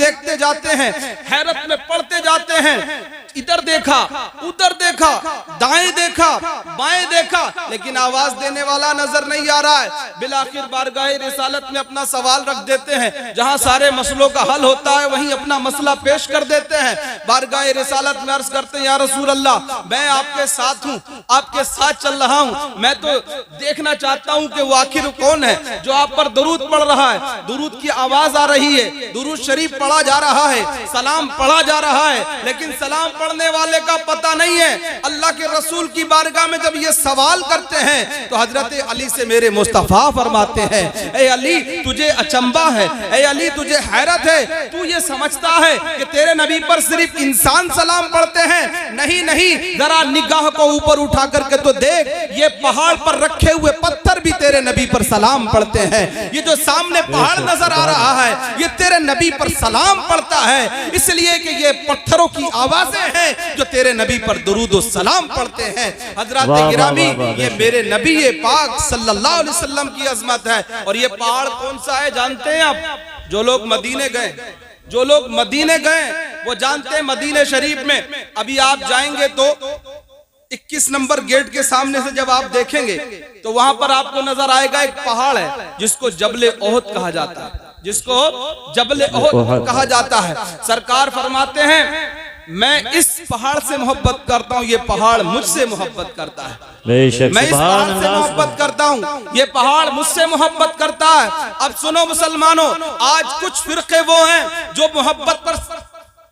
देखते जाते हैं, हैरत में पढ़ते जाते हैं। इधर देखा, उधर देखा, दाएं देखा, बाएं देखा, लेकिन आवाज देने वाला नजर नहीं आ रहा है। बिलाखिर बारगाह रिसालत में अपना सवाल रख देते हैं। जहां सारे मसलों का हल होता है वहीं अपना मसला पेश कर देते हैं। बारगाह रिसालत में अर्ज करते हैं, या रसूल अल्लाह, मैं आपके साथ हूं, आपके साथ चल रहा हूं, मैं तो देखना चाहता हूं कि वो आखिर कौन है जो आप पर दुरूद पढ़ रहा है। दुरूद की आवाज आ रही है, दुरूद शरीफ पढ़ा जा रहा है, सलाम पढ़ा जा रहा है, लेकिन सलाम पढ़ने वाले का पता नहीं है। अल्लाह के रसूल की बारगाह में जब ये सवाल करते हैं तो हजरत अली से मेरे मुस्तफा फरमाते हैं, ए अली तुझे अचंबा है, ए अली तुझे हैरत है, तू ये समझता है कि तेरे नबी पर सिर्फ इंसान सलाम पढ़ते हैं? नहीं नहीं, जरा निगाह को ऊपर उठा करके तो देख, ये पहाड़ पर रखे हुए पत्थर भी तेरे नबी पर सलाम पढ़ते हैं। ये जो सामने पहाड़ नजर आ रहा है ये तेरे नबी पर सलाम पढ़ता है, इसलिए कि ये पत्थरों की आवाजें हैं जो तेरे नबी पर दुरूद और सलाम पढ़ते हैं। हजरत गिरामी, ये मेरे नबी पाक सल्लल्लाहु अलैहि वसल्लम की अजमत है। और ये पहाड़ कौन सा है जानते हैं आप? जो लोग मदीने गए, जो लोग मदीने गए वो जानते हैं। मदीने शरीफ में अभी आप जाएंगे तो 21 नंबर गेट के सामने से जब आप देखेंगे तो वहां पर आपको नजर आएगा एक पहाड़ है जिसको जबले ओहद कहा जाता है, जिसको जबले ओहद कहा जाता है। सरकार फरमाते हैं, मैं इस पहाड़ से मोहब्बत करता हूँ, ये पहाड़ मुझसे मोहब्बत करता है। मैं इस पहाड़ से मोहब्बत करता हूँ, ये पहाड़ मुझसे मोहब्बत करता है। अब सुनो मुसलमानों, आज कुछ फिरके वो हैं जो मोहब्बत पर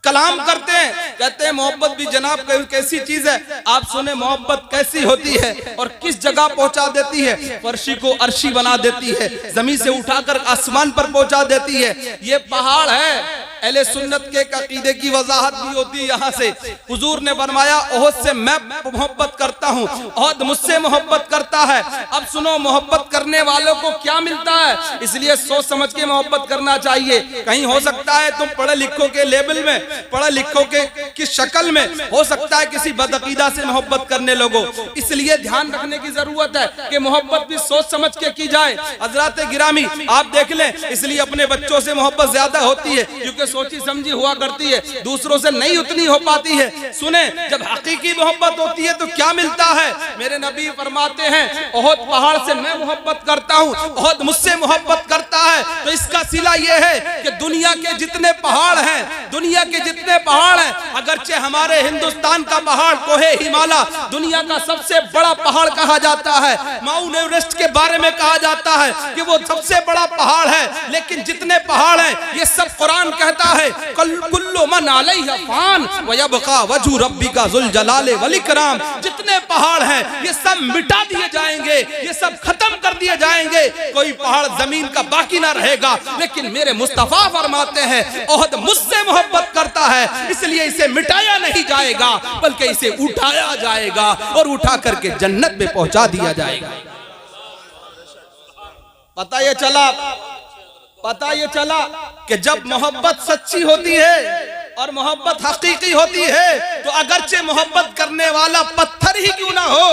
कलाम करते हैं, कहते हैं मोहब्बत भी जनाब कैसी चीज है। आप सुने मोहब्बत कैसी होती है और किस जगह पहुंचा देती है। फर्शी को अर्शी बना देती है, जमीन से उठाकर आसमान पर पहुंचा देती है। ये पहाड़ है। अहले सुन्नत के अकीदे की वजाहत भी होती है यहाँ से। हुजूर ने फरमाया, ओहद से मैं मोहब्बत करता हूँ, ओहद मुझसे मोहब्बत करता है। अब सुनो, मोहब्बत करने वालों को क्या मिलता है, इसलिए सोच समझ के मोहब्बत करना चाहिए। कहीं हो सकता है तुम पढ़े लिखों के लेवल में, पढ़े लिखों के की शक्ल में हो सकता है किसी बदअकीदा से मोहब्बत करने लोगों, इसलिए ध्यान रखने की जरूरत है कि मोहब्बत भी सोच समझ के की जाए। हजरत गिरामी आप देख लें, इसलिए अपने बच्चों से मोहब्बत ज्यादा होती है क्योंकि सोची समझी हुआ करती है, दूसरों से नहीं उतनी हो पाती है। सुने, जब हकीकी मोहब्बत होती है तो क्या मिलता है। मेरे नबी फरमाते हैं, ओहद पहाड़ से मैं मोहब्बत करता हूँ, ओहद मुझसे मोहब्बत करता है। तो इसका सिला यह है कि दुनिया के जितने पहाड़ हैं, दुनिया के जितने पहाड़ हैं, अगरचे हमारे हिंदुस्तान का पहाड़ कोहे हिमालय दुनिया का सबसे बड़ा पहाड़ कहा जाता है, माउंट एवरेस्ट के बारे में कहा जाता है कि वो सबसे बड़ा पहाड़ है, लेकिन जितने पहाड़ हैं ये सब कुरान कहता है, कुल्लु मन अलैहा फान व यबका वजहु रब्बिका जुल जलाले वल इकराम। जितने पहाड़ हैं ये सब मिटा दिए जाएंगे, ये सब खत्म कर दिए जाएंगे, कोई पहाड़ जमीन का बाकी ना रहेगा। लेकिन मेरे मुस्तफा फरमाते हैं, ओहद मुझसे मोहब्बत करता है, इसलिए इसे मिटाया नहीं जाएगा बल्कि इसे उठाया जाएगा और उठा करके जन्नत में पहुंचा दिया जाएगा। पता ये चला कि जब मोहब्बत सच्ची होती है और मोहब्बत हकीकी होती है तो अगरचे मोहब्बत करने वाला पत्थर ही क्यों ना हो,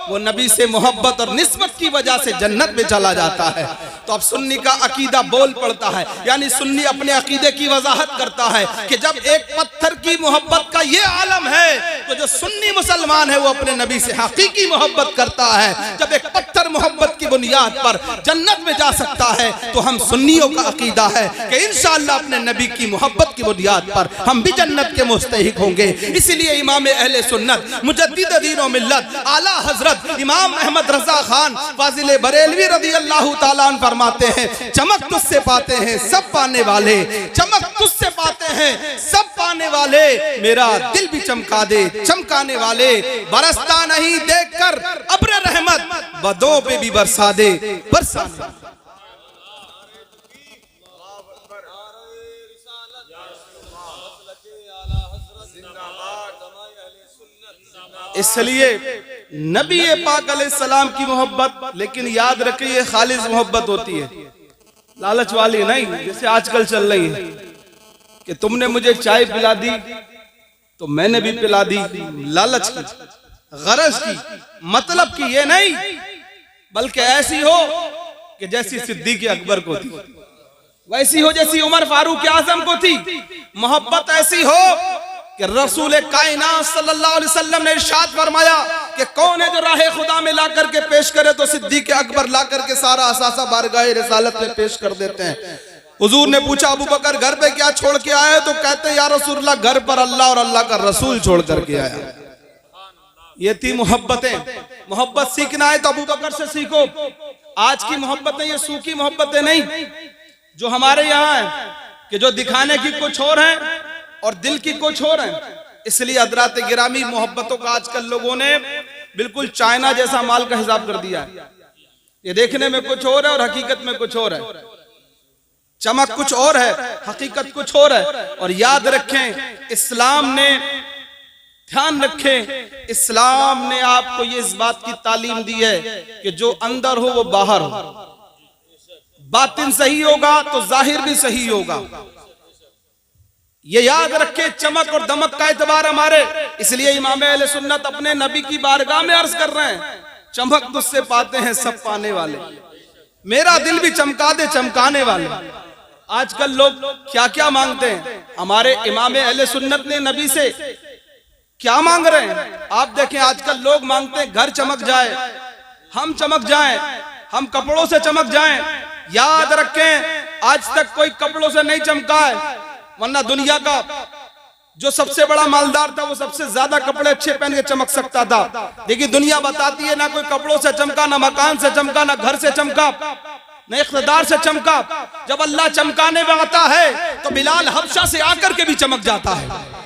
वो नबी से मोहब्बत और निस्बत की वजह से जन्नत में चला जाता है। तो अब सुन्नी का अकीदा बोल पड़ता है, यानी सुन्नी अपने अकीदे की वजाहत करता है कि जब एक पत्थर की मोहब्बत का ये आलम है तो जो सुन्नी मुसलमान है वो अपने नबी से हकीकी मोहब्बत करता है। जब एक पत्थर मोहब्बत की बुनियाद पर जन्नत में जा सकता है तो हम सुन्नियों का अकीदा है कि इंशाअल्लाह अपने नबी की मोहब्बत की बुनियाद पर हम भी जन्नत के मुस्तहिक होंगे। इसीलिए इमाम अहले सुन्नत मुजद्दिद दीन व मिल्लत आला हजरत इमाम अहमद रजा खान फाजिल बरेलवी रज़ी अल्लाह ताला अन्हु फरमाते हैं, चमक तुझसे पाते हैं सब पाने वाले, चमक तुझसे पाते हैं सब पाने वाले, मेरा दिल भी चमका दे चमकाने वाले, बरसता नहीं देखकर अब्र रहमत बदों पे भी बरसा दे बरसाने। इसलिए नबी पाक अलैहिस्सलाम की मोहब्बत, लेकिन याद रखिए खालिस मोहब्बत होती है, लालच वाली नहीं, जैसे आजकल चल रही है कि तुमने मुझे चाय पिला दी तो मैंने भी पिला दी, लालच की, गरज की, मतलब की ये नहीं, बल्कि ऐसी हो कि जैसी सिद्दीक़ अकबर को थी, वैसी हो जैसी उमर फारूक आजम को थी, मोहब्बत ऐसी हो कि रसूल कायनात सल्लल्लाहु अलैहि वसल्लम ने इरशाद फरमाया कि कौन है जो राह खुदा में ला करके पेश करे, तो सिद्दीक अकबर ला करके सारा असासा बारगाह रिसालत में पेश कर देते हैं। हुजूर ने पूछा अबू बकर घर पे क्या छोड़ के आए, तो कहते हैं या रसूलल्लाह घर पर अल्लाह और अल्लाह का रसूल छोड़ करके आया। ये थी मोहब्बतें। मोहब्बत सीखना है तो अबू बकर से सीखो। आज की मोहब्बतें ये सूखी मोहब्बतें नहीं जो हमारे यहाँ है कि जो दिखाने की कुछ और है और दिल की कुछ और है। इसलिए हज़रात गिरामी मोहब्बतों का आजकल लोगों ने बिल्कुल चाइना जैसा माल का हिसाब कर दिया है। ये देखने में कुछ और है और हकीकत में कुछ और है। चमक कुछ और है, हकीकत कुछ और है। और याद रखें, इस्लाम ने, ध्यान रखें, इस्लाम ने आपको ये इस बात की तालीम दी है कि जो अंदर हो वो बाहर हो। बातिन सही होगा तो जाहिर भी सही होगा। ये याद रखे, चमक और दमक का एतबार हमारे। इसलिए इमाम अहले सुन्नत अपने नबी की बारगाह में अर्ज कर रहे हैं, चमक तुझसे पाते हैं सब पाने वाले, मेरा दिल भी चमका दे चमकाने वाले। आजकल लोग क्या क्या मांगते हैं। हमारे इमाम अहले सुन्नत ने नबी से क्या मांग रहे हैं आप देखें। आजकल लोग मांगते हैं घर चमक जाए, हम चमक जाएं, हम कपड़ों से चमक जाएं। याद रखें, आज तक कोई कपड़ों से नहीं चमका है, वरना दुनिया का जो सबसे बड़ा मालदार था वो सबसे ज्यादा कपड़े अच्छे पहन के चमक सकता था। देखिए दुनिया बताती है ना कोई कपड़ों से चमका, ना मकान से चमका, ना घर से चमका, न इख्तिदार से चमका। जब अल्लाह चमकाने में आता है तो बिलाल हबशा से आकर के भी चमक जाता है।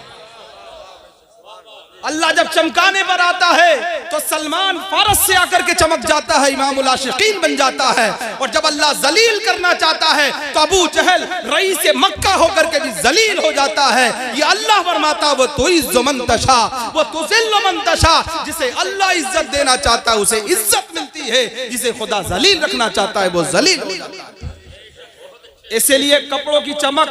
अल्लाह जब चमकाने पर आता है तो सलमान फारस से आकर के चमक जाता है, इमामुल आशिकीन बन जाता है। और जब अल्लाह जलील करना चाहता है तो अबू जहल रईस मक्का होकर के भी जलील हो जाता है। ये अल्लाह फरमाता वो तुइज़्ज़ु मन तशा वो तुज़िल्लु मन तशा। जिसे अल्लाह इज्जत देना चाहता है उसे इज्जत मिलती है, जिसे खुदा जलील रखना चाहता है वो जलील हो जाता है। इसीलिए कपड़ों की चमक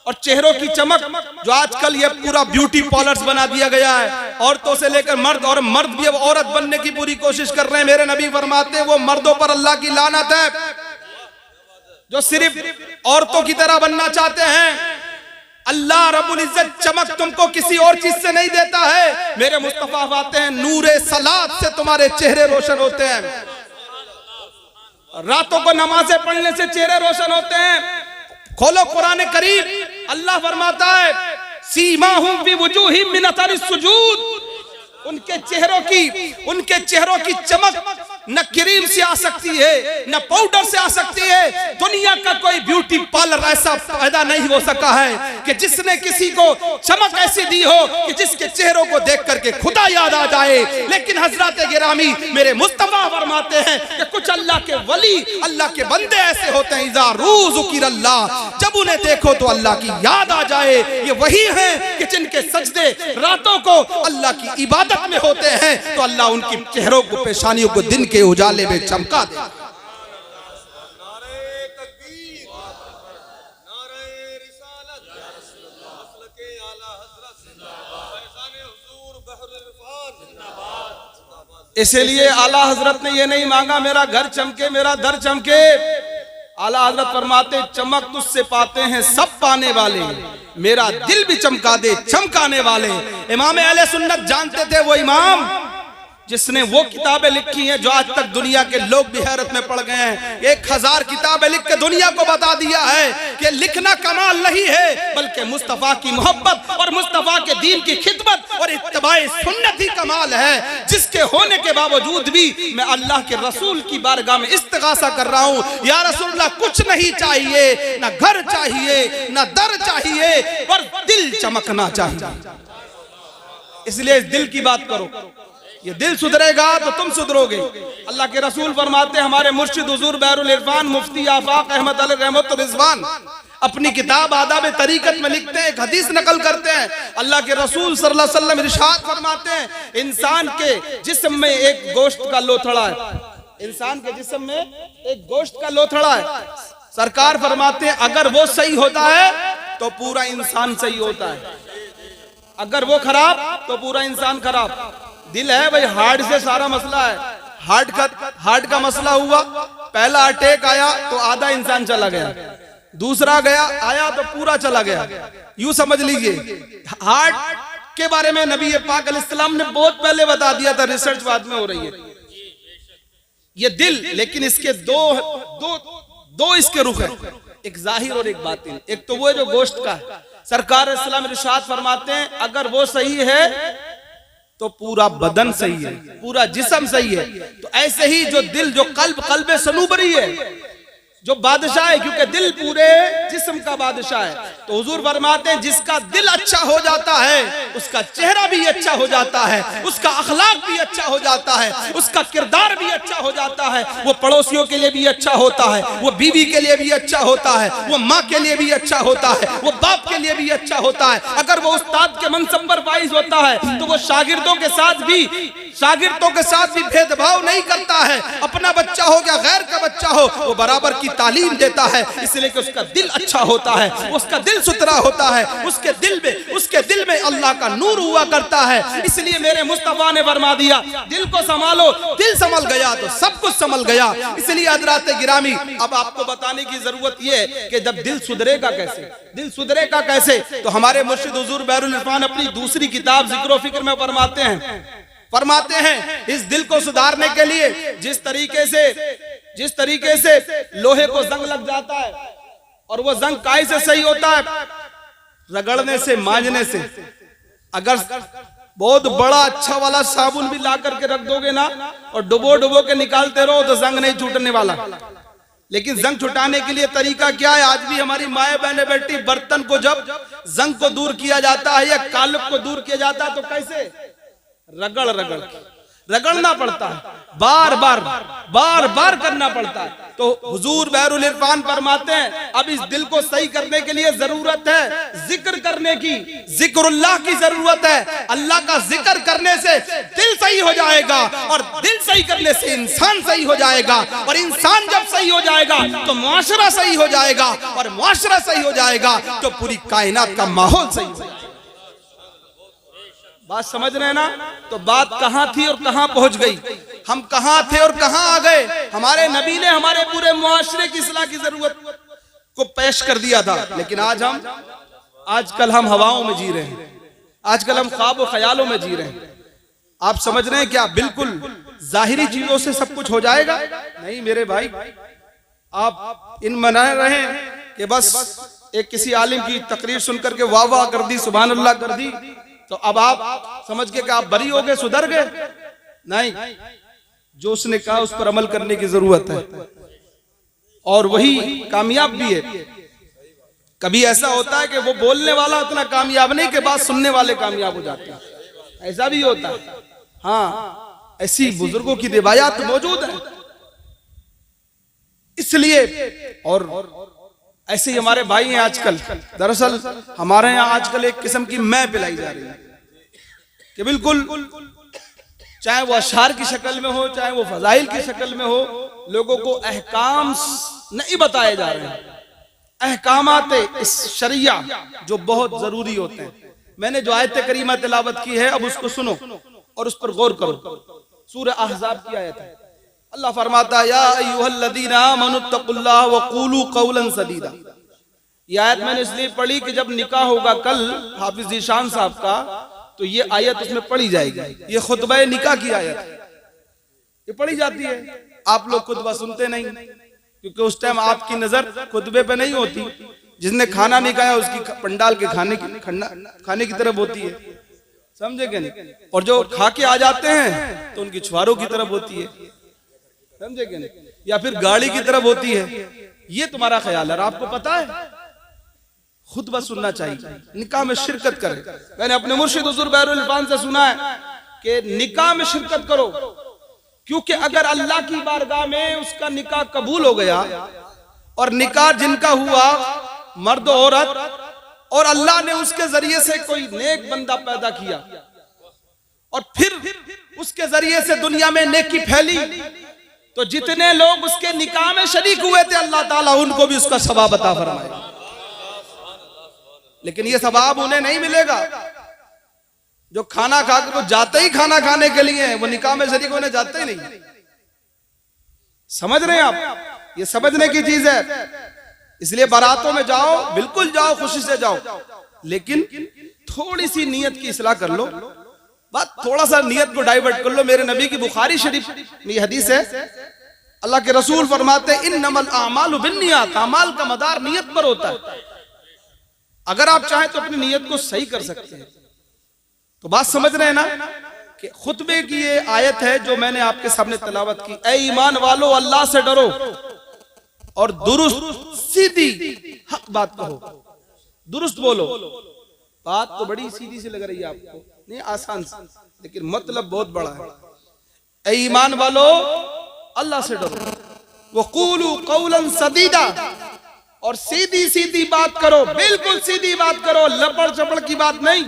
और चेहरों की चमक, जो आजकल ये पूरा ब्यूटी पार्लर्स बना दिया गया है, औरतों से लेकर मर्द, और मर्द भी अब औरत बनने की पूरी कोशिश कर रहे हैं। मेरे नबी फरमाते हैं वो मर्दों पर अल्लाह की लानत है जो सिर्फ औरतों की तरह बनना चाहते हैं। अल्लाह रब्बुल इज्जत चमक तुमको किसी और चीज से नहीं देता है। मेरे मुस्तफा फरमाते हैं नूरे सलात से तुम्हारे चेहरे रोशन होते हैं, रातों को नमाजें पढ़ने से चेहरे रोशन होते हैं। खोलो कुरान करीम, अल्लाह फरमाता है सीमाहुम फी वुजूहिम मिन अथरिस सुजूद। उनके चेहरों की चमक न क्रीम से आ सकती है, न पाउडर से आ सकती है। दुनिया का कोई ब्यूटी पार्लर ऐसा पैदा नहीं हो सका है कि जिसने किसी को चमक ऐसी दी हो कि जिसके चेहरों को देख करके खुदा याद आ जाए। लेकिन हजरत गिरामी मेरे मुस्तफा फरमाते हैं कि कुछ अल्लाह के वली, अल्लाह के बंदे ऐसे होते हैं इज़ा ज़ुकिर अल्लाह, जब उन्हें देखो तो अल्लाह की याद आ जाए। ये वही हैं कि जिनके सजदे रातों को अल्लाह की इबादत में होते हैं तो अल्लाह उनकी चेहरों को, पेशानियों को दिन के उजाले में चमका दे। इसीलिए आला हजरत ने ये नहीं मांगा मेरा घर चमके, मेरा दर चमके। आला हजरत फरमाते चमक तुझसे पाते हैं सब पाने वाले, मेरा दिल भी चमका दे चमकाने वाले। इमाम अहले सुन्नत जानते थे, वो इमाम जिसने वो किताबें लिखी हैं जो आज तक दुनिया के लोग भी हैरत में पड़ गए हैं। 1000 किताबें लिख के दुनिया को बता दिया है कि लिखना कमाल नहीं है बल्कि मुस्तफा की मोहब्बत और मुस्तफा के दीन की खिदमत और इत्तिबाए सुन्नत ही कमाल है। जिसके होने के बावजूद भी मैं अल्लाह के रसूल की बारगाह में इस्तिगासा कर रहा हूँ, या रसूलल्लाह कुछ नहीं चाहिए, ना घर चाहिए, ना दर चाहिए, पर दिल चमकना चाहिए। इसलिए इस दिल की बात करो, ये दिल सुधरेगा तो तुम सुधरोगे। अल्लाह के रसूल फरमाते हमारे मुर्शिद हुजूर बहरुल इरफान मुफ्ती आफाक अहमद अली रहमत रिजवान अपनी किताब आदाब तरीकत में लिखते हैं, एक हदीस नकल करते हैं। अल्लाह के रसूल सल्लल्लाहु अलैहि वसल्लम इरशाद फरमाते हैं इंसान के जिस्म में एक गोश्त का लोथड़ा है, इंसान के जिस्म में एक गोश्त का लोथड़ा है। सरकार फरमाते हैं अगर वो सही होता है तो पूरा इंसान सही होता है, अगर वो खराब तो पूरा इंसान खराब। दिल है भाई, हार्ट से सारा मसला है। हार्ट का मसला हुआ, पहला अटैक आया तो आधा इंसान चला गया। दूसरा गया, आया तो पूरा चला गया। यूं समझ लीजिए हार्ट के बारे में नबी पाक अलैहिस्सलाम ने बहुत पहले बता दिया था, रिसर्च बाद में हो रही है। ये दिल, लेकिन इसके दो इसके रुख है, एक जाहिर और एक बातिन। एक तो वो जो गोश्त का है, सरकार इस्लाम इरशाद फरमाते हैं अगर वो सही है तो पूरा बदन सही है, पूरा जिस्म सही है। तो ऐसे ही जो दिल, जो कल्ब सनूबरी है, जो बादशाह है, क्योंकि दिल पूरे जिस्म का बादशाह है। तो हुजूर फरमाते हैं जिसका दिल अच्छा हो जाता है उसका चेहरा भी अच्छा हो जाता है, उसका अखलाक भी अच्छा हो जाता है, उसका किरदार भी अच्छा हो जाता है, वो पड़ोसियों के लिए भी अच्छा होता है, वो बीवी के लिए भी अच्छा होता है, वो माँ के लिए भी अच्छा होता है, वो बाप के लिए भी अच्छा होता है। अगर वो उस्ताद के मनसब पर फाइज होता है तो वो शागिर्दों के साथ भी भेदभाव नहीं करता है। अपना बच्चा हो या गैर का बच्चा हो, वो बराबर की तालीम देता है, इसलिए कि उसका दिल अच्छा होता है, उसका दिल सुथरा होता है, उसके दिल में अल्लाह का नूर हुआ करता है। इसलिए मेरे मुस्तफा ने फरमा दिया दिल को संभालो, दिल संभल गया तो सब कुछ संभल गया। इसलिए हज़रात गिरामी, अब आपको बताने की जरूरत यह है कि जब दिल सुधरेगा कैसे, तो हमारे मुर्शिद हुजूर बहरुल इरफान अपनी दूसरी किताब जिक्र व फिक्र में फरमाते हैं इस दिल को सुधारने के लिए जिस तरीके से लोहे को जंग लग जाता है, और वो जंग काहे से सही होता है? रगड़ने से, मांजने से। अगर बहुत बड़ा अच्छा वाला साबुन भी ला करके रख दोगे ना और डुबो के निकालते रहो तो जंग नहीं छूटने वाला। लेकिन जंग छुटाने के लिए तरीका क्या है? आज भी हमारी माए बहने बेटी, बर्तन को जब जंग को दूर किया जाता है या कालब को दूर किया जाता है तो कैसे? रगड़ना पड़ता है, बार बार करना पड़ता है। तो हुजूर बहरुल इरफान फरमाते हैं अब इस दिल को सही करने के लिए जरूरत है जिक्र करने की, जिक्रुल्लाह की जरूरत है। अल्लाह का जिक्र करने से दिल सही हो जाएगा, और दिल सही करने से इंसान सही हो जाएगा, और इंसान जब सही हो जाएगा तो मुआशरा सही हो जाएगा, और मुआशरा सही हो जाएगा तो पूरी कायनात का माहौल सही हो जाएगा। बात समझ रहे हैं ना? तो बात कहां थी और कहां पहुंच गई, हम कहां थे और कहां आ गए। हमारे नबी ने हमारे पूरे मुआशरे की इस्लाह की जरूरत को पेश कर दिया था, लेकिन आजकल हम हवाओं में जी रहे हैं, आजकल हम ख्वाब और ख्यालों में जी रहे हैं। आप समझ रहे हैं क्या बिल्कुल जाहिरी चीजों से सब कुछ हो जाएगा? नहीं मेरे भाई, आप इन मना रहे हैं कि बस एक किसी आलिम की तकरीर सुनकर के वाह वाह कर दी, सुभान अल्लाह कर दी, तो अब आप समझ के कि आप बरी हो गए, सुधर गए। नहीं, जो उसने कहा उस पर अमल करने की जरूरत है, और वही कामयाब भी है। कभी ऐसा होता है कि वो बोलने वाला उतना कामयाब नहीं कि बात सुनने वाले कामयाब हो जाते हैं, ऐसा भी होता है। हाँ, ऐसी बुजुर्गों की रिवायात मौजूद है। इसलिए और ऐसे ही हमारे भाई हैं आजकल, दरअसल हमारे यहाँ आजकल एक किस्म की मैं पिलाई जा रही है कि बिल्कुल चाहे वो अशार की शक्ल में हो, चाहे वो फजाइल की शक्ल में हो, लोगों को अहकाम नहीं बताए जा रहे हैं। अहकामात इस शरिया जो बहुत जरूरी होते हैं। मैंने जो आयत करीमा तिलावत की है अब उसको सुनो और उस पर गौर करो। सूरह अहज़ाब की आयत है। अल्लाह फरमाता है या अय्युहल्लज़ीना आमनुत्तकुल्लाह व क़ूलू क़ौलन सदीदा। ये आयत मैंने इसलिए पढ़ी कि जब निकाह होगा कल हाफिज ज़ीशान साहब का, तो ये आयत उसमें पढ़ी जाएगी। ये खुतबा निकाह की आयत, ये पढ़ी जाती है। आप लोग खुतबा सुनते नहीं, क्योंकि उस टाइम आपकी नजर खुतबे पे नहीं होती। जिसने खाना नहीं खाया उसकी पंडाल के खाने की तरफ होती है, समझे क्या नहीं? और जो खा के आ जाते हैं तो उनकी छुआरों की तरफ होती है, समझे क्या नहीं? या फिर गाड़ी की तरफ होती है। ये तुम्हारा ख्याल है। आपको पता है खुतबा सुनना चाहिए, निकाह में शिरकत करें। मैंने अपने मुर्शिद हुजूर बहरुल इरफान से सुना है कि निकाह में शिरकत करो, क्योंकि अगर अल्लाह की बारगाह में उसका निकाह कबूल हो गया, और निकाह जिनका हुआ मर्द औरत, और अल्लाह ने उसके जरिए से कोई नेक बंदा पैदा किया, और फिर उसके जरिए से दुनिया में नेकी फैली, तो जितने लोग उसके निकाह में शरीक हुए थे अल्लाह ताला उनको भी उसका सवाब अता फरमाएगा। लेकिन ये सवाब उन्हें नहीं मिलेगा जो खाना खाकर वो जाते ही खाना खाने के लिए, वो निकाह में शरीक होने जाते ही नहीं। समझ रहे हैं आप? ये समझने की चीज है। इसलिए बारातों में जाओ, बिल्कुल जाओ, खुशी से जाओ, लेकिन थोड़ी सी नियत की इस्लाह कर लो, बात थोड़ा सा नियत को डाइवर्ट कर लो। मेरे नबी की बुखारी शरीफ में ये हदीस है, अल्लाह के रसूल फरमाते हैं इन्नमल आमालु बिन्नियात, अमाल का मदार नियत पर होता है। अगर आप चाहें तो अपनी नियत को सही कर सकते हैं। तो बात समझ रहे हैं ना कि खुतबे की ये आयत है जो मैंने आपके सामने तिलावत की, ऐ ईमान वालो अल्लाह से डरो और दुरुस्त सीधी हक बात कहो, दुरुस्त बोलो। बात तो बड़ी सीधी सी लग रही है आपको, नहीं आसान सी, लेकिन मतलब बहुत बड़ा है। ऐ ईमान वालो अल्लाह से डरो, वक़ूलू क़ौलन सदीदा, और सीधी सीधी बात करो, बिल्कुल सीधी बात करो, लपड़ चपड़ की बात नहीं,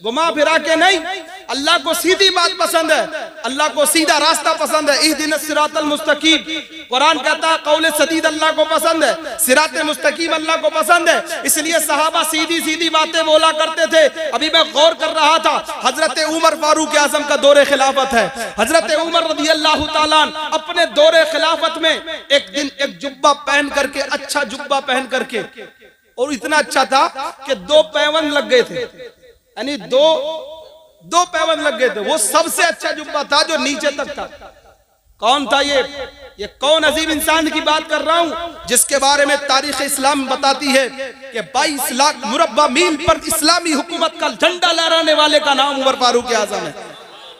घुमा फिरा के नहीं। अल्लाह को सीधी बात पसंद है, अल्लाह को सीधा रास्ता पसंद है। इहदिनस सिरातल मुस्तकीम, कुरान कहता है कौले सदीद अल्लाह को पसंद है, सिराते मुस्तकीम अल्लाह को पसंद है। इसलिए सहाबा सीधी सीधी बातें बोला करते थे। अभी मैं गौर कर रहा था, हजरत उमर फारूक आजम का दौरे खिलाफत है। हजरत उमर रज़ी अल्लाह तआला अपने दौरे खिलाफत में एक दिन एक जुब्बा पहन करके, अच्छा जुब्बा पहन करके, और इतना अच्छा था कि 2 पैवन लग गए थे, यानी दो पैवन लग गए थे। वो सबसे अच्छा जुब्बा था जो नीचे तक था। कौन था ये कौन अजीम इंसान की बात कर रहा हूं, जिसके बारे में तारीख इस्लाम बताती है कि 22 लाख मुरब्बा मील पर इस्लामी हुकूमत का झंडा लहराने वाले का नाम उमर फारूक आजम है,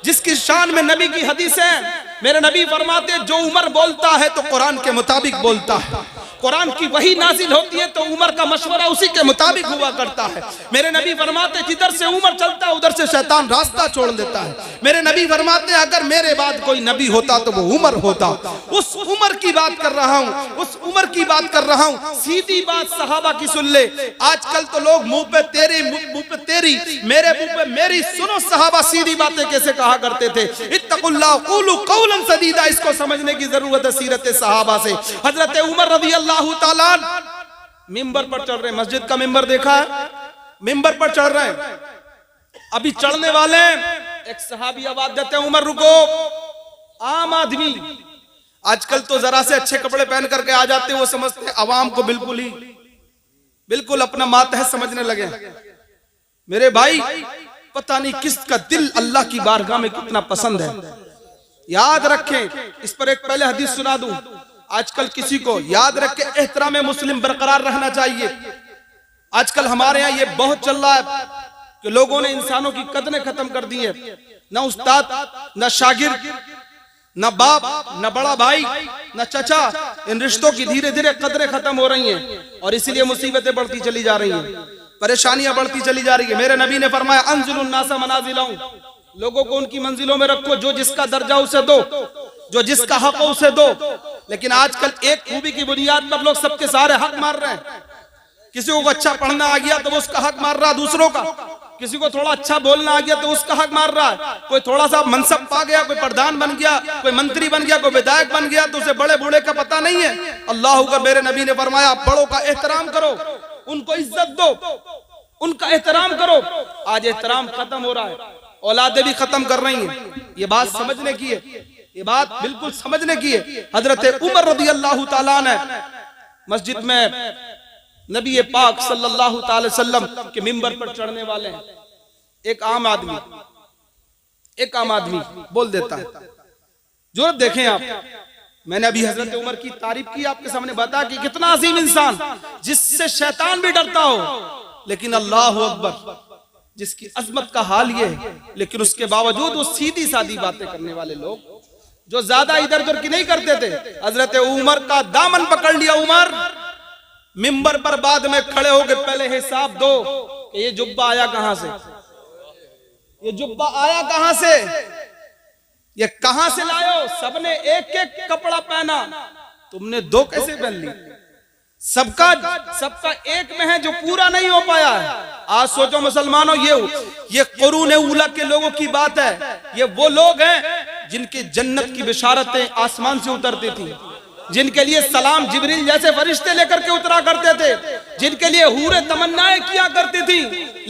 जिसकी शान में नबी की हदीस है। मेरे नबी फरमाते जो उमर बोलता है तो कुरान के मुताबिक बोलता है, कुरान की वही नाजिल होती है तो उमर का मशवरा उसी के मुताबिक हुआ करता है। मेरे नबी फरमाते जिधर से उमर चलता है उधर से शैतान रास्ता छोड़ देता है। मेरे नबी फरमाते अगर मेरे बाद कोई नबी होता तो वो उमर होता। उस उमर की बात कर रहा हूँ, उस उमर की बात कर रहा हूँ। सीधी बात सहाबा की सुन ले। आजकल तो लोग मुंह पे तेरी, मुंह पे तेरी, मेरे मुंह पे मेरी। सुनो सहाबा सीधी बातें कैसे कहा करते थे। इत्तकुल्लाह क़ूलू क़ौलन सदीदा, इसको समझने की जरूरत है सीरत सहाबा से। हजरत उमर रज़ी अल्लाह ताला मिंबर पर चढ़ रहे, मस्जिद का मिंबर देखा है, मिंबर पर चढ़ रहे हैं, अभी चढ़ने वाले एक सहाबी आवाज देते हैं उमर रुको। आम आदमी आजकल तो जरा से अच्छे कपड़े पहन करके आ जाते हैं, वो समझते हैं अवाम को बिल्कुल अपना मातहत समझने लगे। मेरे भाई पता नहीं किसका दिल अल्लाह की बारगाह में कितना पसंद है। याद रखें, इस पर एक पहले हदीस सुना दूं। आजकल किसी को याद रख के एहतराम मुस्लिम बरकरार रहना चाहिए। आजकल हमारे यहाँ ये बहुत चल रहा है कि लोगों ने इंसानों की कदरें खत्म कर दी है। न उस्ताद, न शागिर्द, न बाप, न बड़ा भाई, न चचा, इन रिश्तों की धीरे धीरे कदरें खत्म हो रही हैं और इसीलिए मुसीबतें बढ़ती चली जा रही हैं, परेशानियां बढ़ती चली जा रही है। मेरे नबी ने फरमाया अंजुलुन नासा मनाजिलहुम, लोगों को उनकी मंजिलों में रखो, जो जिसका दर्जा उसे दो, जो जिसका हक हो उसे दो। लेकिन आजकल एक खूबी की बुनियाद पर लोग सबके सारे हक मार रहे हैं। किसी को अच्छा पढ़ना आ गया तो वो उसका हक मार रहा है दूसरों का, किसी को थोड़ा अच्छा बोलना आ गया तो उसका हक मार रहा है, कोई थोड़ा सा मनसब पा गया, कोई प्रधान बन गया, कोई मंत्री बन गया, कोई विधायक बन गया तो उसे बड़े बूढ़े का पता नहीं है। अल्लाह अकबर। मेरे नबी ने फरमाया बड़ों का एहतराम करो, उनको इज्जत दो, उनका एहतराम करो। आज एहतराम खत्म हो रहा है, औलादे भी खत्म कर रही हैं। ये बात समझने की है, ये बात बिल्कुल समझने की है। हजरत उमर रज़ी अल्लाह ताला ने मस्जिद में नबी पाक सल्लल्लाहु अलैहि वसल्लम के मिंबर पर चढ़ने वाले हैं। एक आम आदमी बोल देता है। जो देखें आप, मैंने अभी हजरत उमर की तारीफ की, आपके सामने बता कि कितना अजीम इंसान, जिससे शैतान भी डरता हो, लेकिन अल्लाह अकबर, जिसकी अजमत का हाल ये है, लेकिन उसके बावजूद वो सीधी सादी बातें करने वाले लोग जो ज्यादा इधर उधर की नहीं करते थे। हजरत उमर का दामन पकड़ लिया। उमर मिंबर पर बाद में खड़े होकर पहले हिसाब दो कि ये जुब्बा आया कहां से, ये जुब्बा आया कहां से, ये कहां से लायो। सबने एक एक कपड़ा पहना, तुमने 2 कैसे पहन ली? सबका एक में है जो पूरा नहीं हो पाया है। आज सोचो मुसलमानों, ये कुरून उला के लोगों की बात है। ये वो लोग हैं जिनकी जन्नत की बिशारतें आसमान से उतरती थी, जिनके लिए सलाम जिब्रील जैसे फरिश्ते लेकर के उतरा करते थे, जिनके लिए हूरें तमन्नाएं किया करती थी।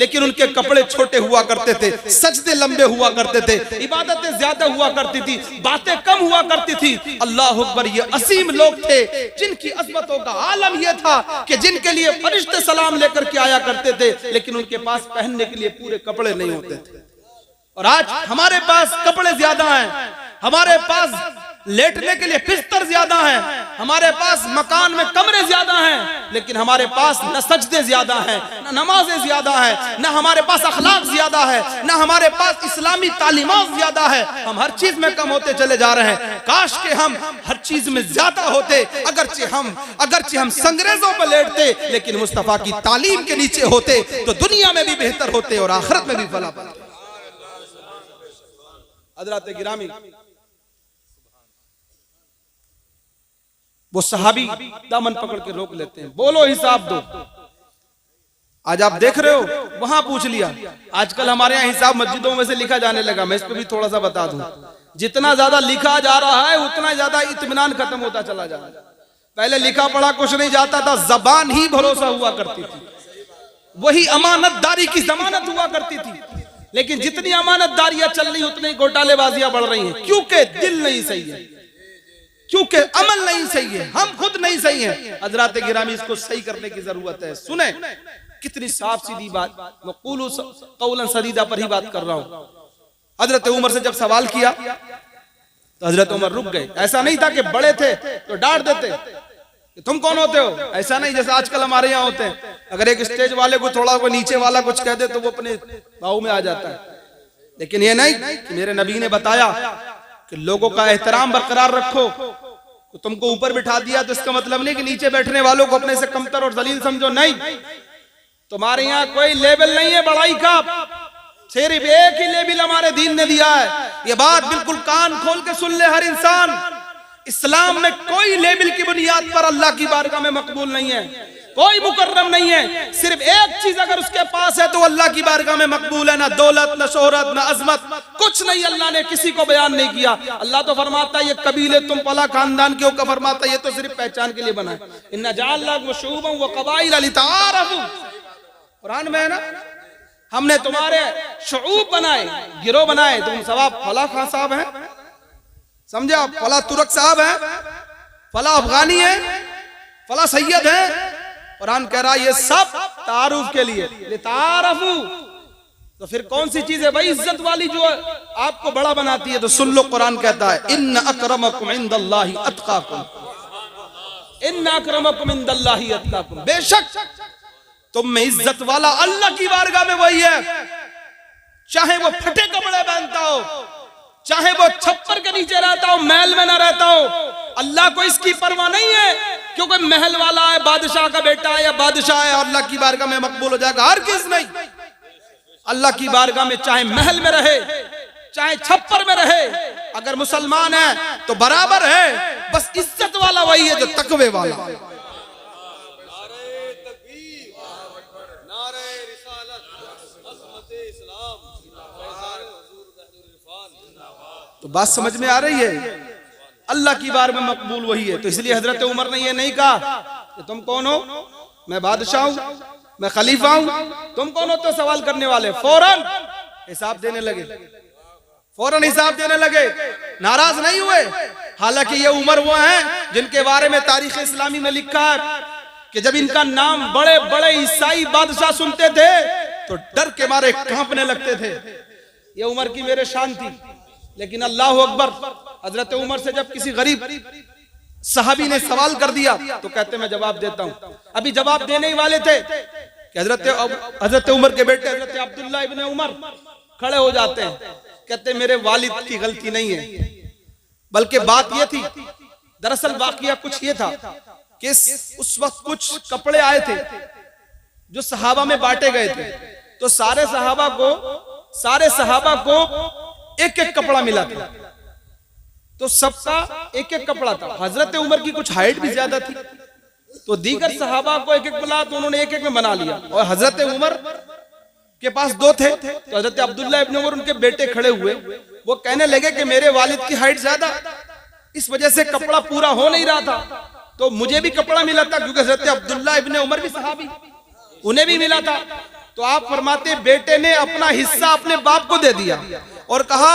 लेकिन उनके कपड़े छोटे हुआ करते थे, सजदे लंबे हुआ करते थे, इबादतें ज्यादा हुआ करती थी, बातें कम हुआ करती थी। अल्लाह अकबर, ये असीम लोग थे जिनकी अज़मतों का आलम यह था कि जिनके लिए फरिश्ते सलाम लेकर के आया करते थे, लेकिन उनके पास पहनने के लिए पूरे कपड़े नहीं होते थे। और आज हमारे पास कपड़े ज्यादा हैं, हमारे पास लेटने के लिए बिस्तर ज्यादा हैं, हमारे पास मकान में कमरे ज्यादा हैं, लेकिन हमारे पास न सजदे ज्यादा हैं, न नमाजें ज्यादा हैं, न हमारे पास अखलाक ज्यादा है, न हमारे पास इस्लामी तालीमात ज्यादा है। हम हर चीज में कम होते चले जा रहे हैं। काश के हम हर चीज में ज्यादा होते, अगरचे हम संग्रेजों पर लेटते, लेकिन मुस्तफा की तालीम के नीचे होते तो दुनिया में भी बेहतर होते और आखिरत में भी फला पाते। हज़रात गिरामी, वो सहाबी दामन पकड़ के रोक लेते हैं, बोलो हिसाब दो। आज आप देख रहे हो, वहां पूछ लिया। आजकल हमारे यहाँ हिसाब मस्जिदों में से लिखा जाने लगा। मैं इस पे भी थोड़ा सा बता दूं, जितना ज्यादा लिखा जा रहा है उतना ज्यादा इत्मीनान खत्म होता चला जा रहा है। पहले लिखा पढ़ा कुछ नहीं जाता था, जबान ही भरोसा हुआ करती थी, वही अमानतदारी की जमानत हुआ करती थी। लेकिन जितनी अमानतदारियां चल रही उतनी घोटालेबाजियां बढ़ रही हैं, क्योंकि दिल नहीं सही है, क्योंकि अमल नहीं सही है, हम खुद नहीं सही हैं। हज़रात गिरामी, इसको सही करने की जरूरत है। सुने कितनी साफ सीधी बात, मैं कौलन सदीदा पर ही बात कर रहा हूं। हजरत उमर से जब सवाल किया तो हजरत उमर रुक गए। ऐसा नहीं था कि बड़े थे तो डांट देते कि तुम कौन होते हो, ऐसा नहीं जैसा आजकल हमारे यहाँ होते हैं। अगर एक स्टेज वाले को थोड़ा कोई नीचे वाला कुछ कह दे तो वो अपने बाहू में आ जाता है। लेकिन ये नहीं कि मेरे नबी ने बताया कि लोगों का एहतराम बरकरार रखो, तो तुमको ऊपर बिठा दिया तो इसका मतलब नहीं कि नीचे बैठने वालों को अपने से कमतर और जलील समझो। नहीं, तुम्हारे यहाँ कोई लेवल नहीं है बड़ाई का, सिर्फ एक ही लेवल हमारे दीन ने दिया है। ये बात बिल्कुल कान खोल के सुन ले हर इंसान। इस्लाम में कोई लेवल की बुनियाद पर अल्लाह की बारगाह में मकबूल नहीं है, कोई मुकर्रम नहीं है। सिर्फ एक चीज अगर उसके पास है तो अल्लाह की बारगाह में मकबूल है, ना दौलत, ना शोहरत, ना अजमत, कुछ नहीं। अल्लाह ने किसी को बयान नहीं किया। अल्लाह तो फरमाता है ये कबीले तुम फला खानदान के होकर, फरमाता है ये तो सिर्फ पहचान के लिए बना है। इन्ना जअलनाकुम शुऊबन व क़बाइल लिताअरफू, कुरान में है ना, हमने तुम्हारे शुऊब बनाए, गिरोह बनाए। तुम सवाब फला खान साहब हैं, समझे आप, फला तुरक साहब हैं, फला अफगानी है, फला सैयद है। कुरान कह रहा है ये सब तारुफ के लिए, लितारफू। तो फिर कौन सी चीज है भाई इज्जत वाली जो आपको बड़ा बनाती है? तो सुन लो, कुरान कहता है इन्न अक्रमकुम इंदल्लाहि अत्काकुम, इन्न अक्रमकुम इंदल्लाहि अत्काकुम, बेशक तुम में इज्जत वाला अल्लाह की बारगाह में वही है, चाहे वो फटे कपड़े पहनता हो, चाहे वो छप्पर के नीचे रहता हो, महल में ना रहता हो। अल्लाह को इसकी परवाह नहीं है क्योंकि महल वाला है, बादशाह का बेटा है या बादशाह है, अल्लाह की बारगाह में मकबूल हो जाएगा। हर किस नहीं, अल्लाह की बारगाह में चाहे महल में रहे, चाहे छप्पर में रहे, अगर मुसलमान है तो बराबर है। बस इज्जत वाला वही है जो तकवे वाला है। तो बात समझ में आ रही है? अल्लाह की बार में मकबूल वही है। तो इसलिए हजरत उमर ने ये नहीं कहा कि तुम कौन हो, मैं बादशाह हूं, मैं खलीफा हूं, तुम कौन हो तो सवाल करने वाले। फौरन हिसाब देने लगे, फौरन हिसाब देने लगे, नाराज नहीं हुए। हालांकि ये उमर वो हैं जिनके बारे में तारीख इस्लामी में लिखा है कि जब इनका नाम बड़े बड़े ईसाई बादशाह सुनते थे तो डर के मारे कांपने लगते थे। ये उमर की मेरे शान थी। लेकिन अल्लाह अकबर, हजरत उमर से जब किसी गरीब सहाबी ने सवाल कर दिया तो कहते मैं जवाब देता हूं। अभी जवाब देने ही वाले थे कि हजरत उमर के बेटे हजरत अब्दुल्लाह इब्ने उमर खड़े हो जाते हैं, कहते मेरे वालिद की गलती नहीं है, बल्कि बात यह थी, दरअसल वाकया कुछ ये था कि उस वक्त कुछ कपड़े आए थे जो सहाबा में बांटे गए थे। तो सारे सहाबा को एक एक कपड़ा मिला था, तो सबका एक एक कपड़ा था। हजरत उमर की कुछ हाइट भी ज्यादा थी तो दीगर सहाबा को एक एक मिला, तो उन्होंने एक एक में बना लिया। और हजरत उमर के पास दो थे, तो हजरत अब्दुल्लाह इब्ने उमर उनके बेटे खड़े हुए, वो कहने लगे कि मेरे वालिद की हाइट ज्यादा, इस वजह से कपड़ा पूरा हो नहीं रहा था, तो मुझे भी कपड़ा मिला था, क्योंकि हजरत अब्दुल्लाह इब्ने उमर भी सहाबी, उन्हें भी मिला था। तो आप फरमाते बेटे ने अपना हिस्सा अपने बाप को दे दिया और कहा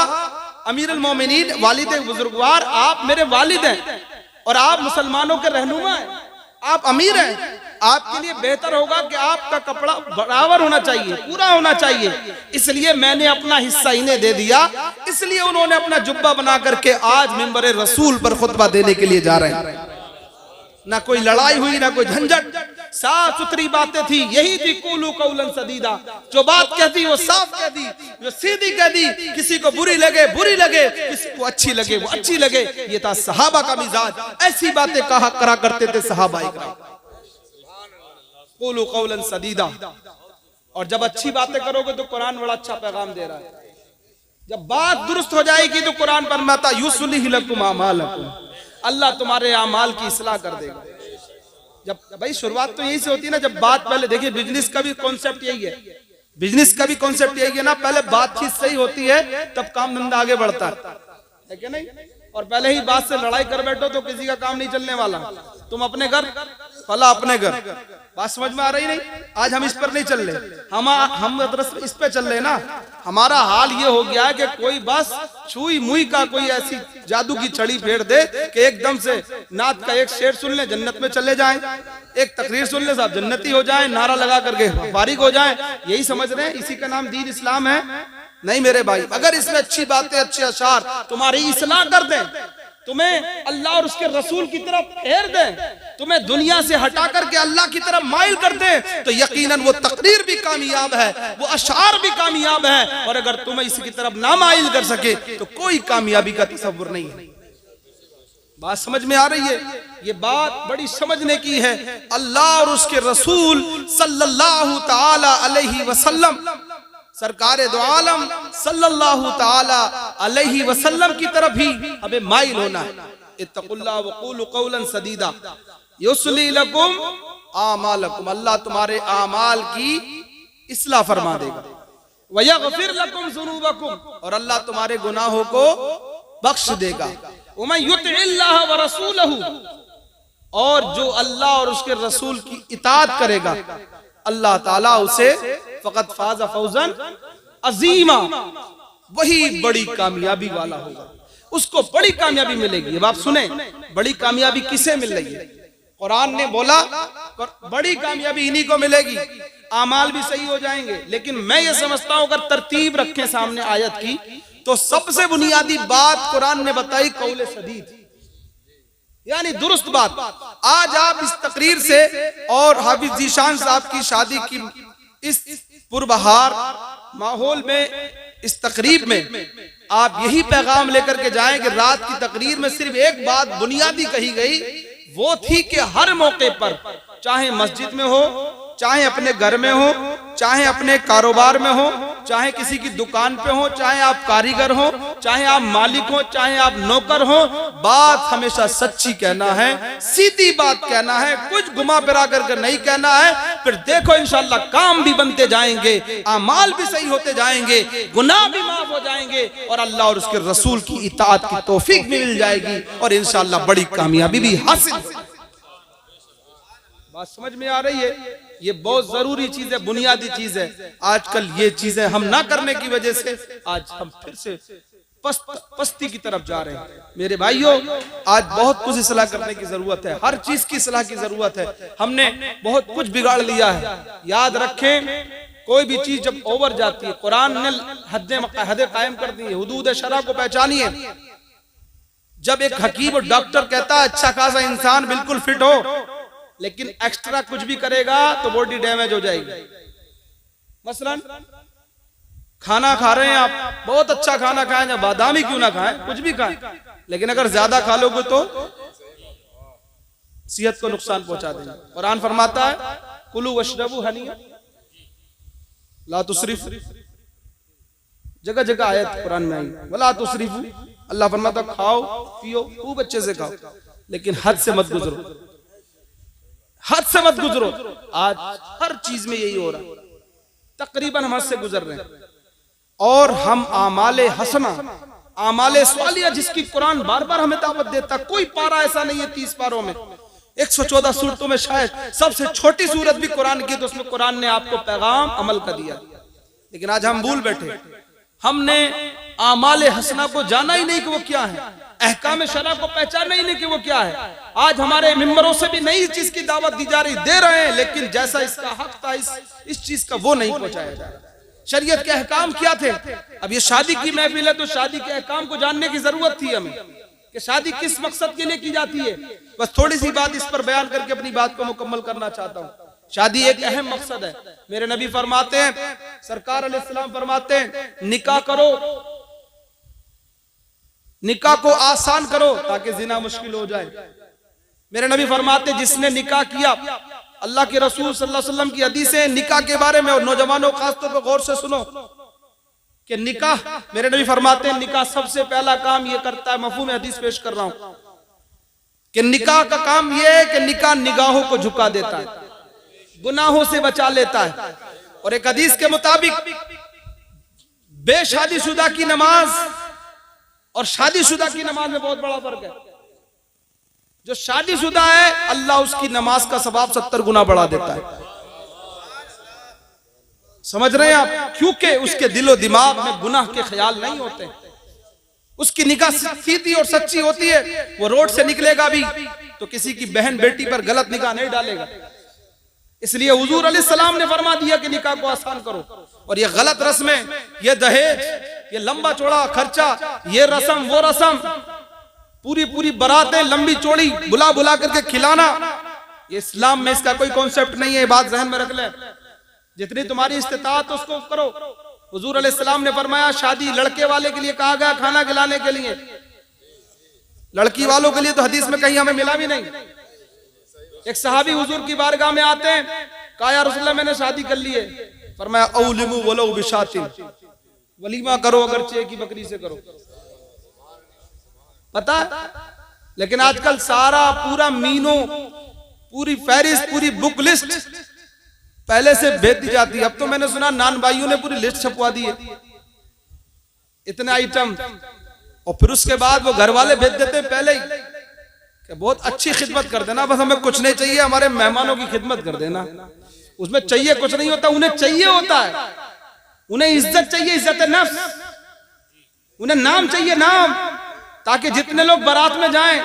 अमीरुल मोमिनीन वालिद बुजुर्गवार, आप मेरे वालिद हैं और आप मुसलमानों के रहनुमा हैं, आप अमीर हैं, आपके लिए बेहतर होगा कि आपका कपड़ा बराबर होना चाहिए, पूरा होना चाहिए, इसलिए मैंने अपना हिस्सा इन्हें दे दिया। इसलिए उन्होंने अपना जुब्बा बना करके आज मिंबर रसूल पर खुतबा देने के लिए जा रहे हैं। ना कोई लड़ाई हुई, ना कोई झंझट, साफ सुथरी बातें थी। यही थी कुलू कौलन सदीदा, जो बात कहती वो साफ कह दी, जो सीधी कह दी, किसी को बुरी लगे, किसी को अच्छी लगे, वो अच्छी लगे। ये था सहाबा का मिजाज, ऐसी बातें कहा करा करते थे सहाबा इकराम। कुलू कौलन सदीदा। और जब अच्छी बातें करोगे तो कुरान बड़ा अच्छा पैगाम दे रहा है। जब बात दुरुस्त हो जाएगी तो कुरान फरमाता युस्लिह लकुम आमालकुम, अल्लाह तुम्हारे आमाल की इस्लाह कर देगा। जब भाई शुरुआत तो यही से होती है ना, जब बात पहले देखिए, बिजनेस का भी कॉन्सेप्ट यही है, बिजनेस का भी कॉन्सेप्ट यही है ना, पहले बातचीत सही होती है तब काम धंधा आगे बढ़ता है कि नहीं? और पहले ही बात से लड़ाई कर बैठो तो किसी का काम नहीं चलने वाला। तुम अपने घर, फला अपने घर। बात समझ में आ रही नहीं? आज हम इस पर नहीं चल रहे, हम इस पे चल रहे ना। हमारा हाल ये हो गया है कि कोई बस छुई मुई का कोई ऐसी जादू की छड़ी फेर दे कि एकदम से नात का एक शेर सुन ले जन्नत में चले जाएं, एक तकरीर सुन ले साहब जन्नती हो जाएं, नारा लगा करके फारिग हो जाएं। यही समझ रहे हैं इसी का नाम दीन इस्लाम है? नहीं मेरे भाई, अगर इसमें अच्छी बातें, अच्छे अशार तुम्हारी इस्लाह कर दें, तुम्हें अल्लाह और उसके रसूल की तरफ फेर दें, तुम्हें दुनिया से हटा करके अल्लाह की तरफ माइल कर दें, तो यकीनन वो तकरीर भी कामयाब है, वो अशार भी कामयाब है। और अगर तुम्हें इसकी तरफ ना माइल कर सके तो कोई कामयाबी का तसव्वुर नहीं है। बात समझ में आ रही है? ये बात बड़ी समझने की है। अल्लाह और उसके रसूल सल्लल्लाहु ताला अलैहि वसल्लम, सरकारे दो आलम सल्लल्लाहु ताला अलैहि वसल्लम की तरफ ही हमें माइल होना है। इत्तकुल्लाह व क़ूलू क़ौलन सदीदा युस्लिह लकुम आमालकुम, अल्लाह तुम्हारे आमाल की इस्लाह फरमा देगा। व यग़फिर लकुम ज़ुनूबकुम, और अल्लाह तुम्हारे गुनाहों को बख्श देगा। व मन युतिइल्लाह व रसूलहु, और जो अल्लाह और उसके रसूल की इताअत करेगा अल्लाह ताला उसे फकत फाज़ा फौजन अजीमा, वही बड़ी कामयाबी वाला होगा, उसको बड़ी कामयाबी मिलेगी। अब आप सुने, बड़ी कामयाबी किसे मिल रही है? कुरान ने बोला बड़ी कामयाबी इन्हीं को मिलेगी, आमाल भी सही हो जाएंगे। लेकिन मैं ये समझता हूं अगर तरतीब रखें सामने आयत की, तो सबसे बुनियादी बात कुरान ने बताई कौले सदीद, यानी दुरुस्त बात। आज आप इस तकरीर से और हाफिज जीशान साहब की शादी की इस पुरबहार माहौल में, इस तकरीब में आप यही पैगाम लेकर के जाएं कि रात की तकरीर में सिर्फ एक बात बुनियादी कही गई, वो थी कि हर मौके पर, चाहे मस्जिद में हो, चाहे अपने घर में हो, चाहे अपने कारोबार में हो, चाहे किसी की दुकान पे हो, चाहे आप कारीगर हो, चाहे आप मालिक हो, चाहे आप नौकर हो, बात हमेशा सच्ची कहना है, सीधी बात कहना है, कुछ घुमा फिरा करके नहीं कहना है। फिर देखो इंशाअल्लाह काम भी बनते जाएंगे, आमाल भी सही होते जाएंगे, गुनाह भी माफ हो जाएंगे, और अल्लाह और उसके रसूल की इताअत की तौफीक भी मिल जाएगी, और इंशाअल्लाह बड़ी कामयाबी भी हासिल। बात समझ में आ रही है? ये बहुत जरूरी चीज है, बुनियादी चीज है। आजकल ये चीजें हम ना करने की वजह से आज हम फिर से पस्ती की तरफ जा रहे हैं। मेरे भाइयों, आज बहुत कुछ इस्लाह करने की जरूरत है, हर चीज की इस्लाह की जरूरत है। हमने बहुत कुछ बिगाड़ लिया है। याद रखें, कोई भी चीज जब ओवर जाती है, कुरान ने हद कायम कर दी है, हुदूद शरअ को पहचानिए। जब एक हकीम और डॉक्टर कहता है अच्छा खासा इंसान बिल्कुल फिट हो, लेकिन एक्स्ट्रा कुछ भी करेगा तो बॉडी डैमेज हो जाएगी। मसलन खाना खा रहे हैं आप, बहुत अच्छा खाना खाएं, या बादाम ही क्यों ना खाएं, कुछ भी खाएं, लेकिन अगर ज्यादा खा लोगे तो सेहत को नुकसान पहुंचा देगा। कुरान फरमाता है कुलू वशरबू हनिया ला तुसरिफू, जगह जगह आयत कुरान में आई, वला तुसरिफू। अल्लाह फरमाता खाओ पियो खूब अच्छे से खाओ, लेकिन हद से मत गुजरो, हद से मत गुजरो। आज हर चीज में यही हो रहा है, तकरीबन हम हद से गुजर रहे हैं। और हम आमाले हसना, आमाले स्वालिया, जिसकी कुरान बार बार हमें दावत देता, कोई पारा ऐसा नहीं है 30 पारों में 114 सूरतों में शायद सबसे छोटी सूरत भी कुरान की, तो उसमें कुरान ने आपको पैगाम अमल का दिया। लेकिन आज हम भूल बैठे, हमने आमाले हसना को जाना ही नहीं कि वो क्या है, अहकाम शरा को पहचाना ही नहीं कि वो क्या है। आज हमारे मिंबरों से भी नई चीज की दावत दी जा रही, दे रहे हैं, लेकिन जैसा इसका हक था इस चीज का वो नहीं पहुंचाया जा रहा। शरीयत के अहकाम क्या थे? अब ये शादी की महफिल है तो शादी के अहकाम को जानने की जरूरत थी हमें कि शादी किस मकसद के लिए की जाती है। बस थोड़ी सी बात इस पर बयान करके अपनी बात को मुकम्मल करना चाहता हूँ। शादी एक अहम मकसद है। मेरे नबी फरमाते हैं, सरकार अलैहिस्सलाम फरमाते हैं, निकाह करो, निकाह को आसान करो ताकि जिना मुश्किल हो जाए। मेरे नबी फरमाते हैं, जिसने निकाह किया, अल्लाह के रसूल सल्लल्लाहु अलैहि वसल्लम की हदीसें निकाह के बारे में, और नौजवानों खासतौर पर गौर से सुनो कि निकाह, मेरे नबी फरमाते हैं, निकाह सबसे पहला काम ये करता है, मफहूम हदीस पेश कर रहा हूं कि निकाह का काम ये है कि निकाह निगाहों को झुका देता है, गुनाहों से बचा लेता है। और एक हदीस के मुताबिक बेशादीशुदा की नमाज और शादीशुदा की नमाज में बहुत बड़ा फर्क है। जो शादीशुदा है, अल्लाह उसकी नमाज का सवाब 70 गुना बढ़ा देता है। समझ रहे हैं आप? क्योंकि उसके दिलो दिमाग में गुनाह के ख्याल नहीं होते, उसकी निगाह सीधी और सच्ची होती है। वो रोड से निकलेगा भी तो किसी की बहन बेटी पर गलत निगाह नहीं डालेगा। इसलिए हुजूर अलैहिस्सलाम ने फरमा दिया कि निकाह को आसान करो। और ये गलत रस्में, ये दहेज, ये लंबा चौड़ा खर्चा, ये रस्म वो रस्म, पूरी पूरी बारातें लंबी चौड़ी बुला बुला करके खिलाना, ये इस्लाम में इसका कोई कॉन्सेप्ट नहीं है। बात ज़हन में रख ले। जितनी तुम्हारी इस्तिताअत उसको करो। हुजूर अलैहिस्सलाम ने फरमाया, शादी लड़के वाले के लिए कहा गया खाना खिलाने के लिए, लड़की वालों के लिए तो हदीस में कहीं हमें मिला भी नहीं। एक सहाबी हुजूर की बारगाह में आते हैं, कहा या रसूलल्लाह मैंने शादी कर ली है। फरमाया औलिमु वलो बिशातिन, वलीमा करो अगर चे की बकरी से करो। पता? लेकिन आजकल सारा पूरा मीनो, पूरी फहरिस्त, पूरी बुक लिस्ट पहले से भेज दी जाती है। अब तो मैंने सुना नान भाइयों ने पूरी लिस्ट छपवा दी है, इतने आइटम। और फिर उसके बाद वो घर वाले भेज देते हैं पहले ही कि बहुत अच्छी खिदमत कर देना, बस हमें कुछ नहीं चाहिए, हमारे मेहमानों की खिदमत कर देना। उसमें चाहिए कुछ नहीं होता, उन्हें चाहिए होता है, उन्हें इज्जत चाहिए, इज्जत नफ्स, उन्हें नाम चाहिए, नाम, ताकि जितने लोग बारात में जाएं।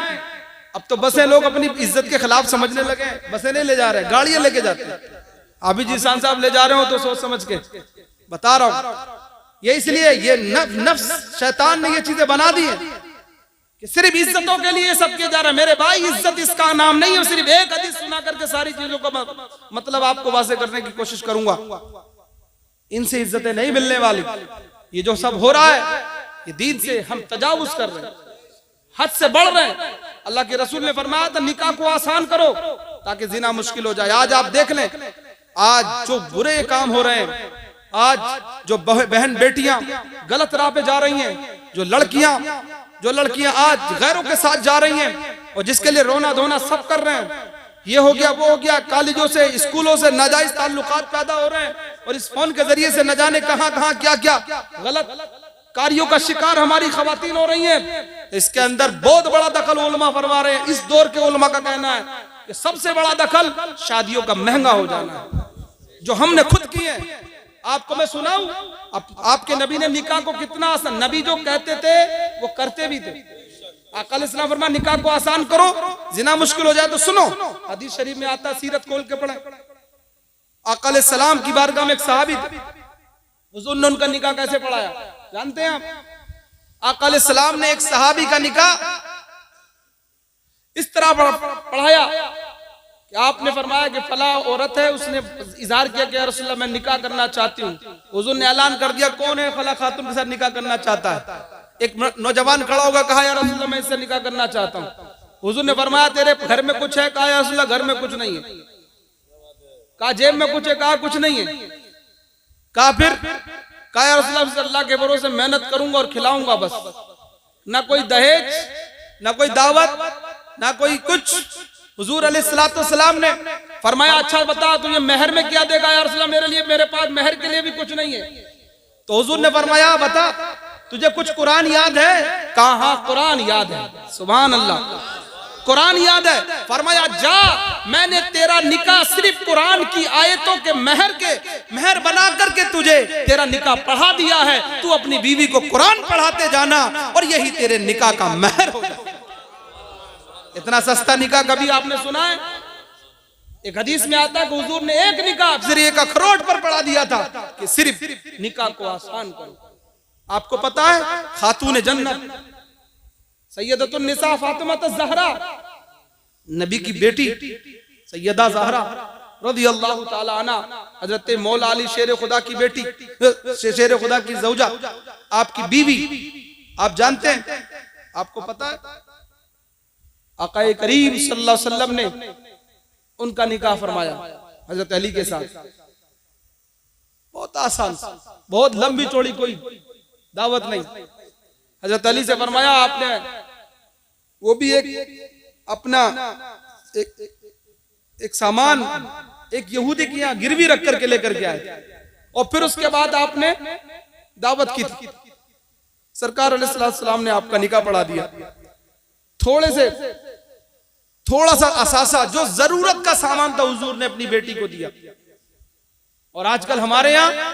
अब तो बसें लोग अपनी इज्जत के खिलाफ समझने लगे, बसें नहीं ले जा रहे, गाड़ियां लेके जाते हैं। अभी जी शान साहब ले जा रहे हो तो सोच समझ के बता रहा हूं। ये इसलिए ये नफ्स, शैतान ने ये चीजें बना दी है कि सिर्फ इज्जतों के लिए सब किया जा रहा है। मेरे भाई, इज्जत इसका नाम नहीं है। सिर्फ एक हदीस सुना करके सारी चीजों का मतलब आपको वाज़ेह करने की कोशिश करूंगा। इनसे इज्जतें नहीं मिलने वाली। ये जो सब हो रहा है, ये दीन से हम तजावुज कर रहे हैं, हद से बढ़ रहे हैं। अल्लाह के रसूल ने फरमाया था, निकाह को आसान करो ताकि जिना मुश्किल हो जाए। आज आप देख लें, आज जो बुरे काम हो रहे हैं, आज जो बहन बेटियां गलत राह पे जा रही हैं, जो लड़कियां आज गैरों के साथ जा रही हैं और जिसके लिए रोना धोना सब कर रहे हैं, ये हो गया वो हो गया, कॉलेजों से स्कूलों से नाजायज ताल्लुकात पैदा हो रहे हैं और इस फोन के जरिए से न जाने कहां कहां क्या क्या गलत कार्यों का शिकार हमारी खवातीन हो रही हैं। इसके अंदर बहुत बड़ा दखल उलमा फरमा रहे हैं। इस दौर के उलमा का कहना है कि सबसे बड़ा दखल शादियों का महंगा हो जाना है, जो हमने खुद किए। आपको मैं सुनाऊं, आपके नबी ने निकाह को कितना आसान, नबी जो कहते थे वो करते भी थे। आका अलैहिस्सलाम फरमाया, निकाह को आसान करो, जिना मुश्किल हो जाए तो सुनो। हदीस शरीफ में आता, सीरत खोल के पढ़े। आका अलैहिस्सलाम की बारगाह में एक सहाबी थे, हुजूर ने उनका निकाह कैसे पढ़ाया जानते हैं आप? आका अलैहिस्सलाम ने एक सहाबी का निकाह इस तरह पढ़ाया कि आपने फरमाया कि फला औरत है, उसने इजहार किया कि या रसूलल्लाह मैं निकाह करना चाहती हूँ। हुजूर ने ऐलान कर दिया, कौन है फला खातून के साथ निकाह करना चाहता है? एक नौजवान खड़ा होगा, कहा या रसूलल्लाह मैं इससे निकाह करना चाहता हूँ। हुजूर ने फरमाया, तेरे घर में कुछ है? कहा या रसूलल्लाह घर में कुछ नहीं है। कहा जेब में कुछ है? कहा कुछ नहीं है। कहा फिर? कहा या रसूलल्लाह अल्लाह के भरोसे मेहनत करूंगा और खिलाऊंगा, बस ना कोई दहेज, ना कोई दावत, ना कोई कुछ। हुजूर अलैहिस्सलाम ने फरमाया, अच्छा बता तुझे मेहर में क्या देगा? या रसूलल्लाह मेरे लिए, मेरे पास मेहर के लिए भी कुछ नहीं है। तो हुजूर ने फरमाया, बता तुझे कुछ कुरान याद है? कहा हाँ कुरान याद है। सुभान अल्लाह। कुरान याद है, फरमाया जा मैंने तेरा निकाह सिर्फ कुरान की आयतों के मेहर बना करके तुझे तेरा निकाह पढ़ा दिया है, तू अपनी बीवी को कुरान पढ़ाते जाना और यही तेरे निकाह का मेहर हो जाए। इतना सस्ता निकाह कभी आपने सुना है? एक हदीस में आता है कि हुजूर ने एक निकाह सिर्फ 1 अखरोट पर पढ़ा दिया था कि सिर्फ निकाह को आसान करो। आपको पता है खातून जन्नत सैयदतुन निसा फातिमा ज़हरा, नबी की बेटी सैयदा ज़हरा रज़ियल्लाहु ताला अन्हा, हजरत मौला अली शेर खुदा की बेटी, शेर खुदा की ज़ौजा, आपकी बीवी, आप जानते हैं, आपको पता है आक़ाए करीम सल्लल्लाहु अलैहि वसल्लम ने उनका निकाह फरमाया हजरत अली के साथ। बहुत आसान, बहुत लंबी चौड़ी कोई दावत नहीं। हजरत अली से फरमाया आपने, वो भी एक अपना एक सामान एक यहूदी के यहाँ गिरवी रख करके लेकर के आए और फिर उसके बाद आपने दावत की थी। सरकार अलैहिस्सलाम ने आपका निकाह पढ़ा दिया। थोड़ा सा असासा जो जरूरत का सामान था हुजूर ने अपनी बेटी को दिया। और आजकल हमारे यहाँ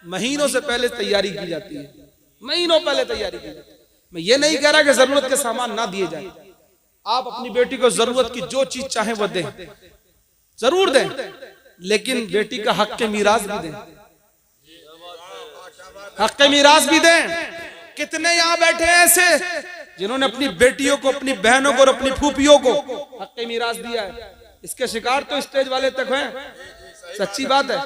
महीनों से पहले तैयारी की जाती है, महीनों पहले तैयारी की जाती है। मैं ये नहीं कह रहा कि जरूरत के सामान ना दिए जाए, आप अपनी बेटी को जरूरत की जो चीज चाहे वो दें, जरूर दें, लेकिन बेटी का हक के मीरास भी दें, हक के मीरास भी दें। कितने यहाँ बैठे हैं ऐसे जिन्होंने अपनी बेटियों को, अपनी बहनों को और अपनी फूफियों को हक के मीरास दिया है। इसके शिकार तो स्टेज वाले तक हैं, सच्ची बात है।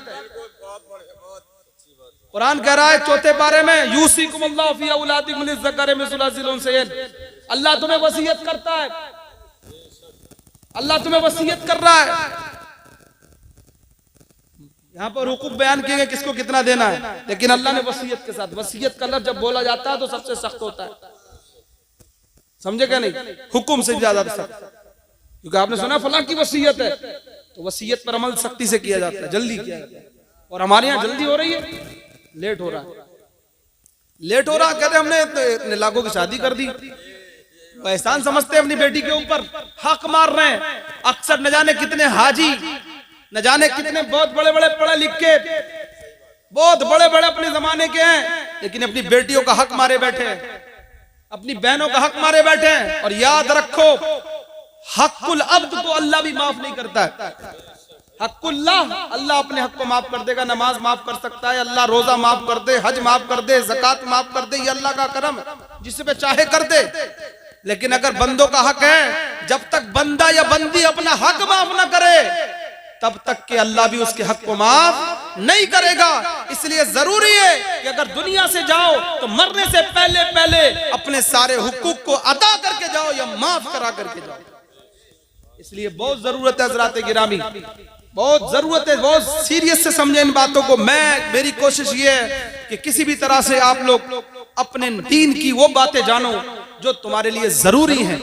कुरान कह रहा है 4 पारे में यूसीकुमुल्लाहु फी औलादिकुम लिज़्ज़करि मिस्लु हज़्ज़िल उन्सयैन, अल्लाह तुम्हें वसीयत करता है, अल्लाह तुम्हें वसीयत कर रहा है। यहाँ पर हुकूक बयान किए गए किसको कितना देना है, लेकिन अल्लाह ने वसीयत के साथ, वसीयत का लफ्ज़ जब बोला जाता है तो सबसे सख्त होता है, समझे क्या नहीं, हुक्म से ज्यादा सख्त। क्योंकि आपने सुना फलां की वसीयत है तो वसीयत पर अमल सख्ती से किया जाता है, जल्दी किया जाता है। और हमारे यहाँ जल्दी हो रही है, लेट हो रहा है, लेट हो रहा। कहते हमने इतने लाखों की शादी कर दी, एहसान समझते हैं अपनी बेटी के ऊपर, हक मार रहे हैं। अक्सर न जाने कितने हाजी, न जाने कितने बहुत बड़े बड़े पढ़े लिखे, बहुत बड़े बड़े अपने जमाने के हैं, लेकिन अपनी बेटियों का हक मारे बैठे हैं, अपनी बहनों का हक मारे बैठे हैं। और याद रखो हक़ुल अब्द को अल्लाह भी माफ नहीं करता है। हक़ुल्लाह, अल्लाह अपने हक को माफ कर देगा, नमाज माफ कर सकता है, अल्लाह रोजा माफ कर दे, हज माफ कर दे, ज़कात माफ कर दे, ये अल्लाह का करम है, जिसे पे चाहे कर दे। लेकिन अगर बंदों का हक है, जब तक बंदा या बंदी अपना हक माफ ना करे तब तक के अल्लाह भी उसके हक को माफ नहीं करेगा। इसलिए जरूरी है कि अगर दुनिया से जाओ तो मरने से पहले पहले अपने सारे हुकूक को अदा करके जाओ या माफ करा करके जाओ। इसलिए बहुत जरूरत है हज़रात गिरामी, बहुत जरूरत है, बहुत सीरियस से समझे इन बातों को। मेरी कोशिश ये है कि किसी भी तरह से आप लोग अपने दीन की वो बातें जानो जो तुम्हारे लिए जरूरी हैं।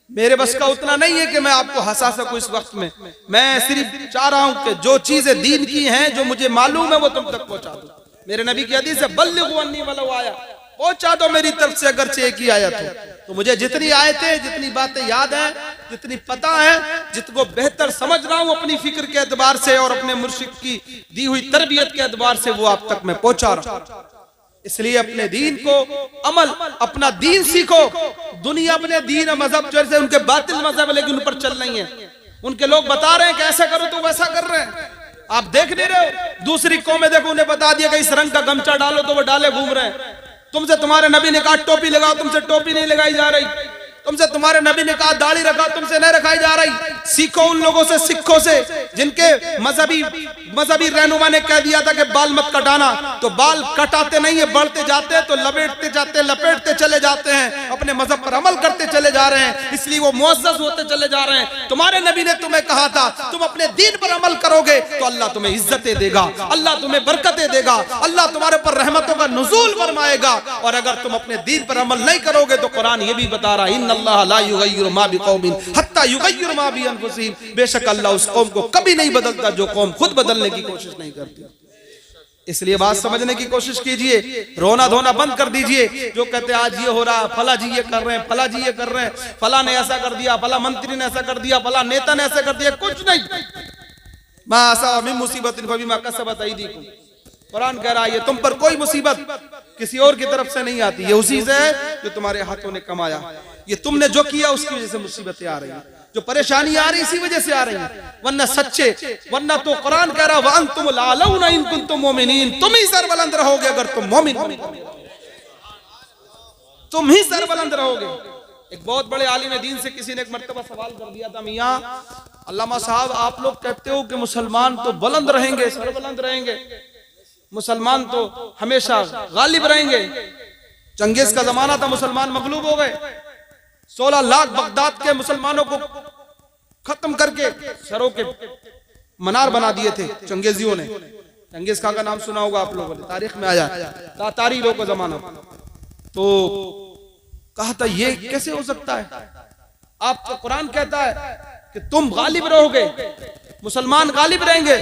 मेरे बस का उतना नहीं है कि मैं आपको हंसा सकूं इस वक्त में, मैं सिर्फ चाह रहा हूं कि जो चीजें दीन की हैं, जो मुझे मालूम है, वो तुम तक पहुंचा दो। मेरे नबी की हदीस है बल्लिगू अन्नी वलो आया, पहुंचा दो मेरी तरफ से अगर एक ही आयत हो। तो मुझे जितनी आयतें, जितनी बातें याद हैं, जितनी पता है, जितको बेहतर समझ रहा हूं अपनी फिक्र के एतबार से और अपने मुर्शिद की दी हुई तरबियत के एतबार से, वो आप तक मैं पहुंचा रहा हूं। इसलिए अपने दीन को अमल, अपना दीन सीखो। दुनिया अपने दीन और मजहब जैसे उनके बातिल मजहब, लेकिन उन पर चल नहीं है। उनके लोग बता रहे हैं कि ऐसा करो तो वैसा कर रहे हैं, आप देख नहीं रहे हो। दूसरी कौमें देखो, उन्हें बता दिया कि इस रंग का गमछा डालो तो वो डाले घूम रहे हैं। तुमसे तुम्हारे नबी ने कहा टोपी लगाओ, तुमसे टोपी नहीं लगाई जा रही। तुमसे तुम्हारे नबी ने कहा दाढ़ी रखा, तुमसे नहीं रखाई जा रही। सीखो उन लोगों से, सिखों से जिनके मजहबी रहनुमा ने कह दिया था कि बाल मत कटाना, तो बाल कटाते नहीं है, बढ़ते जाते हैं, तो लपेटते जाते, लपेटते चले जाते हैं, अपने मजहब पर अमल करते चले जा रहे हैं। इसलिए वो मुअज़्ज़ज़ होते चले जा रहे हैं। तुम्हारे नबी ने तुम्हें कहा था तुम अपने दीन पर अमल करोगे तो अल्लाह तुम्हें इज्जतें देगा, अल्लाह तुम्हें बरकतें देगा, अल्लाह तुम्हारे पर रहमतों का नुज़ूल फरमाएगा। और अगर तुम अपने दीन पर अमल नहीं करोगे तो कुरान ये भी बता रहा है अल्लाह ला युगय्यिरु मा बिक़ौमिन हत्ता युगय्यिरु मा बिअनफुसिहिम, बेशक अल्लाह उस कौम को कभी नहीं बदलता जो कौम खुद बदलने की कोशिश नहीं करती। इसलिए बात समझने की कोशिश कीजिए, रोना धोना बंद कर दीजिए। जो कहते हैं आज ये हो रहा, फला जी ये कर रहे हैं, फला जी ये कर रहे हैं, फला ने ऐसा कर दिया, फला मंत्री ने ऐसा कर दिया, फला नेता ने ऐसा कर दिया, कुछ नहीं। मासा मिन मुसीबत फबिमा कसबत अयदीकुम, कुरान कह रहा है ये तुम पर कोई मुसीबत किसी और की तरफ से नहीं आती, ये उसी से है जो तुम्हारे हाथों ने कमाया। ये तुमने जो किया उसकी वजह से मुसीबतें आ रही हैं, जो परेशानी आ रही इसी वजह से आ रही है, वरना सच्चे, वरना तो कुरान कह रहा है तुम लालौना इन कुंतुम मोमिनीन, तुम ही सरबुलंद रहोगे अगर तुम मोमिन, तुम ही सरबुलंद रहोगे। एक बहुत बड़े आलिम दीन से किसी ने एक मर्तबा सवाल कर दिया था, मियां अल्लामा साहब आप लोग कहते हो कि मुसलमान तो बुलंद रहेंगे, सरबुलंद रहेंगे, मुसलमान तो हमेशा गालिब रहेंगे। चंगेज का जमाना था, मुसलमान मगलूब हो गए, 16 लाख बगदाद के मुसलमानों को खत्म करके सरों के मनार बना दिए थे चंगेजियों ने। चंगेज खां का नाम सुना होगा आप लोगों ने, तारीख में आया, तातारी लोगों का जमाना। तो कहा था ये कैसे हो सकता है, आपका कुरान कहता है कि तुम गालिब रहोगे, मुसलमान गालिब रहेंगे,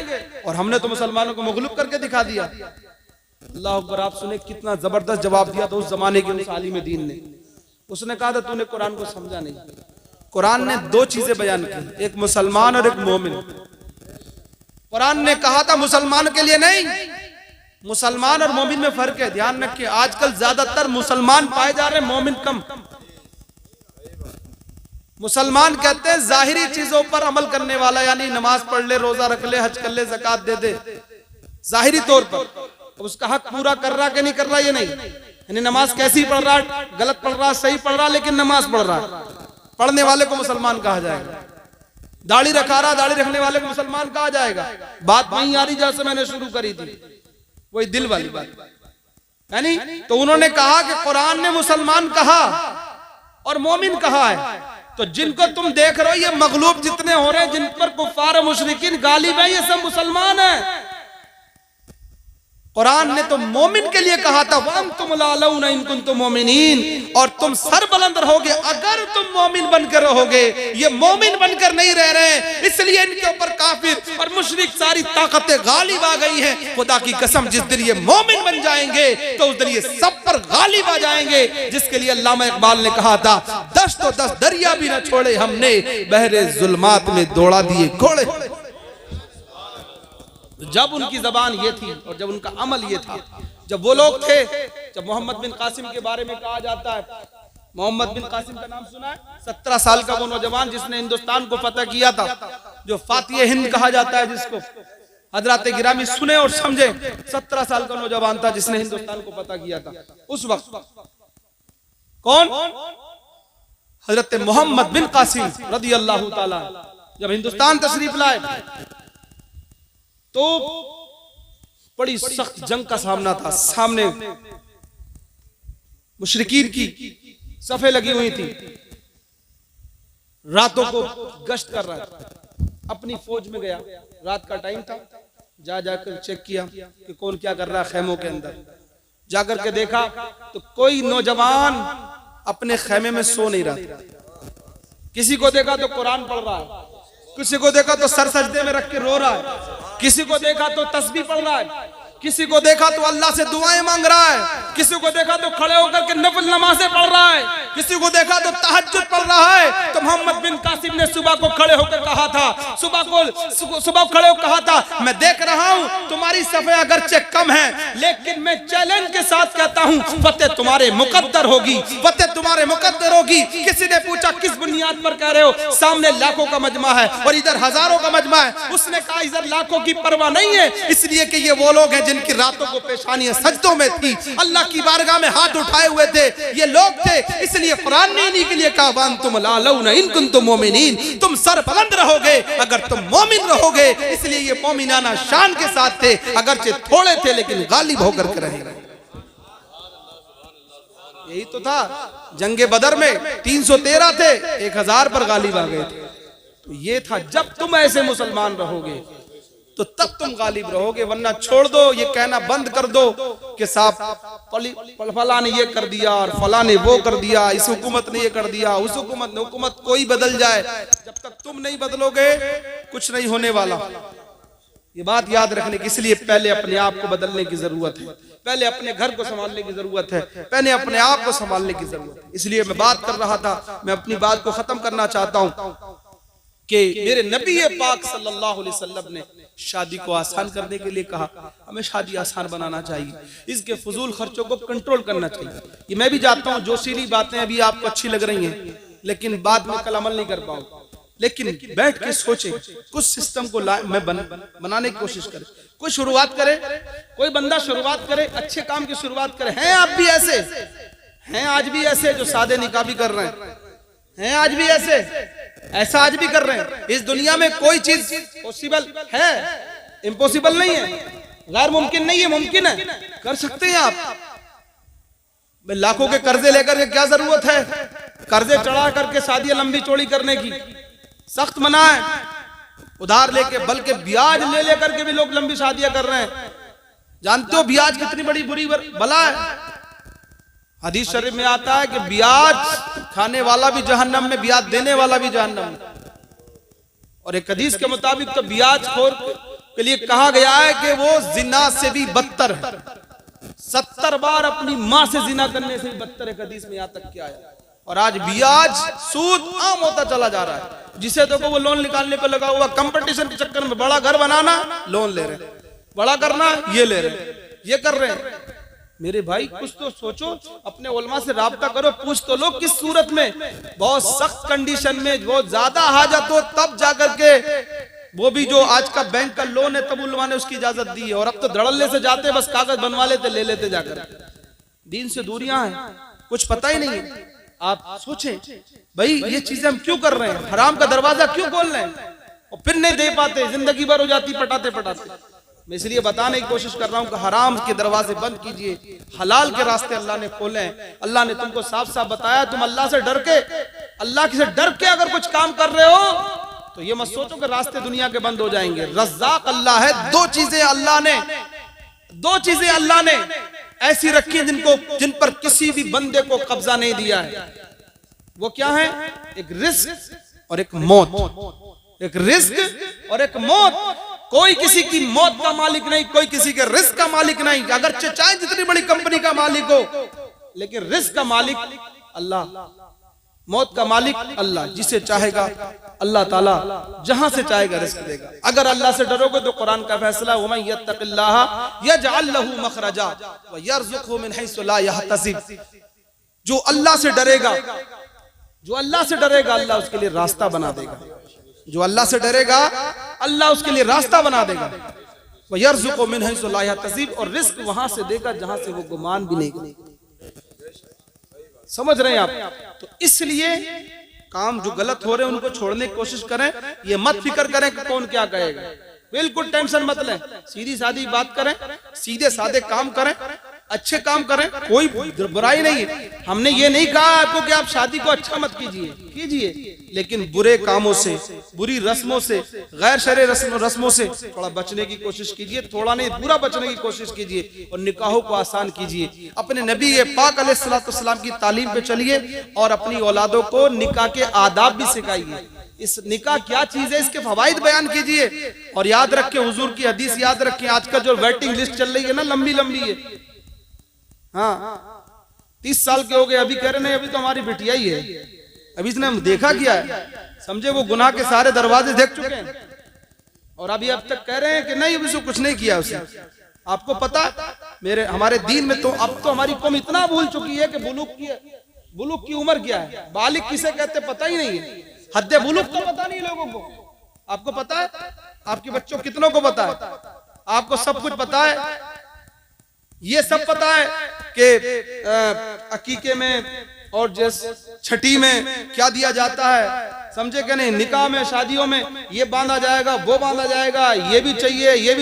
और हमने तो मुसलमानों को मगलूब करके दिखा दिया। अल्लाह अकबर, आप सुने कितना जबरदस्त जवाब दिया था उस जमाने के उस आलिम दीन ने। उसने कहा था तूने कुरान को समझा नहीं। कुरान ने 2 चीजें बयान की, एक मुसलमान और एक मोमिन। कुरान ने कहा था मुसलमान के लिए नहीं, मुसलमान और मोमिन में फर्क है। ध्यान रखिए, आजकल ज्यादातर मुसलमान पाए जा रहे हैं, मोमिन कम। मुसलमान कहते हैं जाहिरी चीजों पर अमल करने वाला, यानी नमाज पढ़ ले, रोजा रख ले, हज कर ले, ज़कात दे दे, जाहिरी तौर पर। उसका हक पूरा कर रहा कि नहीं कर रहा ये नहीं, यानी नमाज कैसी पढ़ रहा, गलत पढ़ रहा, सही पढ़ रहा, लेकिन नमाज पढ़ रहा, पढ़ने वाले को मुसलमान कहा जाएगा। दाढ़ी रखा रहा, दाढ़ी रखने वाले को मुसलमान कहा जाएगा। बात वहीं आ रही जैसे मैंने शुरू करी थी, वही दिल वाली बात, यानी तो उन्होंने कहा कि कुरान ने मुसलमान कहा और मोमिन कहा है। तो जिनको तुम देख रहे हो ये मगलूब जितने हो रहे हैं, जिन पर कुफ्फार मुशरिकीन गालिब है, ये सब मुसलमान है। कुरान ने तो मोमिन के लिए कहा था वअंतुम लालौना इन कुंतुम मोमिनीन, और तुम सर बुलंद रहोगे अगर तुम मोमिन बनकर रहोगे। ये मोमिन बनकर नहीं रह रहे, इसलिए इनके ऊपर काफिर और मुशरिक सारी ताकतें गालिब आ गई हैं। खुदा की कसम, जिस दिन ये मोमिन बन जाएंगे तो उस दिन ये सब पर गालिब आ जाएंगे, जिसके लिए अल्लामा इकबाल ने कहा था 10 तो 10 दरिया भी न छोड़े हमने, बहरे जुल्मात में दौड़ा दिए घोड़े। जब उनकी जबान ये थी और जब उनका अमल ये था, जब वो लोग थे, जब मोहम्मद बिन कासिम के बारे में कहा जाता है, मोहम्मद बिन कासिम का नाम सुना है, 17 साल का वो नौजवान जिसने हिंदुस्तान को फतह किया था, जो फातिह हिंद कहा जाता है, जिसको हजरत गिरामी सुने और समझे। 17 साल का नौजवान था जिसने हिंदुस्तान को फतह किया था। उस वक्त कौन? हजरत मोहम्मद बिन कासिम रदी अल्लाह ताला जब हिंदुस्तान तशरीफ लाए तो बड़ी सख्त जंग का सामना था। सामने मुशरिकीन की सफे लगी हुई थी, रातों को गश्त कर रहा था। अपनी फौज में गया, रात का टाइम था, जाकर चेक किया कि कौन क्या कर रहा है खेमों के अंदर। जाकर के देखा तो कोई नौजवान अपने खेमे में सो नहीं रहा। किसी को देखा तो कुरान पढ़ रहा है, किसी को देखा तो सर सजदे में रख के रो रहा है, किसी को देखा तो तस्बीह पढ़ रहा है, किसी को देखा तो अल्लाह से दुआएं मांग रहा है, किसी को देखा तो खड़े होकर के नफल नमाजें पढ़ रहा है, किसी को देखा तो तहज्जुद पढ़ रहा है। तो मोहम्मद बिन कासिम ने सुबह को खड़े होकर कहा था, सुबह खड़े होकर कहा था, मैं देख रहा हूं तुम्हारी सफे अगरचे कम है, लेकिन मैं चैलेंज के साथ कहता हूं फतेह तुम्हारे मुकद्दर होगी, फतेह तुम्हारे मुकद्दर होगी। किसी ने पूछा किस बुनियाद पर कह रहे हो? सामने लाखों का मजमा है और इधर हजारों का मजमा है। उसने कहा इधर लाखों की परवाह नहीं है, इसलिए कि ये वो लोग हैं जिनकी रातों को पेशानियां सजदों में थी, अल्लाह की बारगाह में हाथ उठाए हुए थे, ये लोग थे। इसलिए कुरान ने इन्हीं के लिए कहा वअंतुम लालौना इन कुंतुम मोमिनीन, तुम सर बुलंद रहोगे अगर तुम मोमिन रहोगे। इसलिए ये मोमिनाना शान के साथ थे, अगरचे थोड़े थे लेकिन गालिब होकर के रहे। यही तो था जंगे बदर में 313 थे, 1000 पर गालिब आ गए थे। तो ये था जब तुम ऐसे मुसलमान रहोगे तो तब तुम गालिब रहोगे, वरना छोड़ दो, ये कहना बंद कर दो कि साहब फला ने ये कर दिया और फला ने वो कर दिया, इस हुकूमत ने ये कर दिया, उस हुकूमत ने, हुकूमत कोई बदल जाए, जब तक तुम नहीं बदलोगे कुछ नहीं होने वाला। ये बात याद रखने की, इसलिए पहले अपने आप को बदलने की जरूरत है, पहले अपने घर को संभालने की जरूरत है, पहले अपने आप को संभालने की जरूरत है। इसलिए मैं बात कर रहा था, मैं अपनी बात को खत्म करना चाहता हूं कि मेरे नबी पाक सल्लल्लाहु अलैहि वसल्लम ने शादी को आसान करने के लिए कहा। हमें शादी आसान बनाना चाहिए, इसके फजूल खर्चों को कंट्रोल करना चाहिए। ये मैं भी जानता हूँ जोशीली बातें अभी आपको अच्छी लग रही हैं, लेकिन बाद में कल अमल नहीं कर पाऊंगा। लेकिन बैठ के सोचे, कुछ सिस्टम को बनाने की कोशिश करें, कोई शुरुआत करे, कोई बंदा शुरुआत करे, अच्छे काम की शुरुआत करे। हैं आप भी ऐसे, हैं आज भी ऐसे जो सादे निकाह भी कर रहे हैं आज भी ऐसे, ऐसा आज भी कर रहे हैं। इस दुनिया में कोई चीज पॉसिबल है, इम्पॉसिबल नहीं है, गैर मुमकिन नहीं है, मुमकिन है, कर सकते हैं आप। लाखों के कर्जे लेकर के क्या जरूरत है कर्जे चढ़ा करके शादियां लंबी चौड़ी करने की? सख्त मना है उधार लेके, बल्कि ब्याज ले लेकर के भी लोग लंबी शादियां कर रहे हैं। जानते हो ब्याज कितनी बड़ी बुरी बला है? हदीस शरीफ में आता है कि ब्याज खाने वाला भी जहन्नम में, ब्याज देने वाला भी जहन्नम में। और एक हदीस के मुताबिक तो ब्याज खोर के लिए कहा गया है कि वो जिना से भी बदतर है, 70 बार अपनी मां से जिना करने से भी बदतर है। हदीस में यहाँ तक क्या है। और आज ब्याज सूद आम होता चला जा रहा है, जिसे तो वो लोन निकालने पर लगा हुआ, कंपटीशन के चक्कर में बड़ा घर बनाना लोन ले रहे, बड़ा करना ये ले रहे, ये कर रहे हैं। मेरे भाई कुछ तो सोचो, अपने उलमा से राब्ता करो, पूछ तो लो किस सूरत में, बहुत सख्त कंडीशन में, बहुत ज्यादा हाजत हो तब जाकर के, वो भी जो आज का बैंक का लोन है तब उलमा ने उसकी इजाजत दी है। और अब तो धड़ल्ले से जाते बस कागज बनवा लेते, ले लेते जाकर। दीन से दूरियां हैं, कुछ पता ही नहीं है। आप सोचें भाई ये चीजें हम क्यों कर रहे हैं, हराम का दरवाजा क्यों खोल रहे हैं और फिर नहीं दे पाते, जिंदगी भर हो जाती पटाते पटाते। मैं इसलिए बताने की कोशिश कर रहा हूं कि हराम के दरवाजे बंद कीजिए, हलाल के रास्ते अल्लाह ने खोले हैं। अल्लाह ने तुमको साफ साफ बताया, तुम अल्लाह से डर के, अल्लाह से डर के अगर कुछ काम कर रहे हो तो ये मत सोचो कि रास्ते दुनिया के बंद हो जाएंगे। रज़्ज़ाक़ अल्लाह है। दो चीजें अल्लाह ने ऐसी रखी जिन पर किसी भी बंदे को कब्जा नहीं दिया है। वो क्या है? एक रिस्क और एक मौत। एक रिस्क और एक मौत। कोई किसी की मौत का मालिक नहीं, कोई किसी के रिस्क का मालिक नहीं। अगर चाहे जितनी बड़ी कंपनी का मालिक हो, लेकिन रिस्क का मालिक अल्लाह, मौत का मालिक अल्लाह। जिसे चाहेगा अल्लाह ताला जहां से चाहेगा रिस्क देगा। अगर अल्लाह से डरोगे तो कुरान का फैसला, वमन यत्तक़िल्लाह यजअल लहू मखरजा व यरज़ुक़हु मिन हैसु ला यहतसिब। जो अल्लाह से डरेगा, अल्लाह उसके लिए रास्ता बना देगा। जो अल्लाह से डरेगा अल्लाह उसके लिए रास्ता बना देगा। व यरज़ुक़हु मिन हैसु ला यहतसिब, और रिस्क वहां से देगा जहां से वो गुमान भी नहीं करेगा। समझ रहे हैं आप? तो इसलिए काम जो गलत हो रहे हैं उनको छोड़ने की कोशिश करें। ये मत फिक्र करें कि कौन क्या कहेगा, बिल्कुल टेंशन मत लें। सीधी सादी बात करें, सीधे सादे काम करें, अच्छे काम करें, कोई बुराई नहीं है। हमने ये नहीं कहा आपको कि आप शादी को अच्छा मत कीजिए, लेकिन बुरे कामों से, बुरी रस्मों से, गैर शरई रस्मों से थोड़ा बचने की कोशिश कीजिए। थोड़ा नहीं, पूरा बचने की कोशिश कीजिए और निकाहों को आसान कीजिए। अपने नबी पाक अलैहिस्सलाम की तालीम पे चलिए और अपनी औलादों को निकाह के आदाब भी सिखाइए। इस निकाह क्या चीज है, इसके फवाइद बयान कीजिए। और याद रखें, हुजूर की हदीस याद रखें। आजकल जो वेटिंग लिस्ट चल रही है ना, लंबी है। हाँ, 30 साल के हो गए, अभी कह रहे हैं अभी तो हमारी बिटिया ही है, अभी इसने देखा क्या है। समझे वो गुनाह के सारे दरवाजे देख चुके हैं और अभी अब तक कह रहे हैं कि नहीं, अभी से कुछ नहीं किया उसे। आपको पता हमारे दीन में तो अब तो हमारी कौम इतना भूल चुकी है कि बुलूग की उम्र क्या है, बालिग किसे कहते पता ही नहीं है। हद्दे बुलूग तो पता नहीं लोगों को। आपको पता है? आपके बच्चों कितनों को पता है? आपको सब कुछ पता है। ये सब पता है कि अकीके में और जैसे छठी में क्या दिया जाता है, समझे कि नहीं? निकाह में, शादियों में ये बांधा जाएगा, वो बांधा जाएगा, ये भी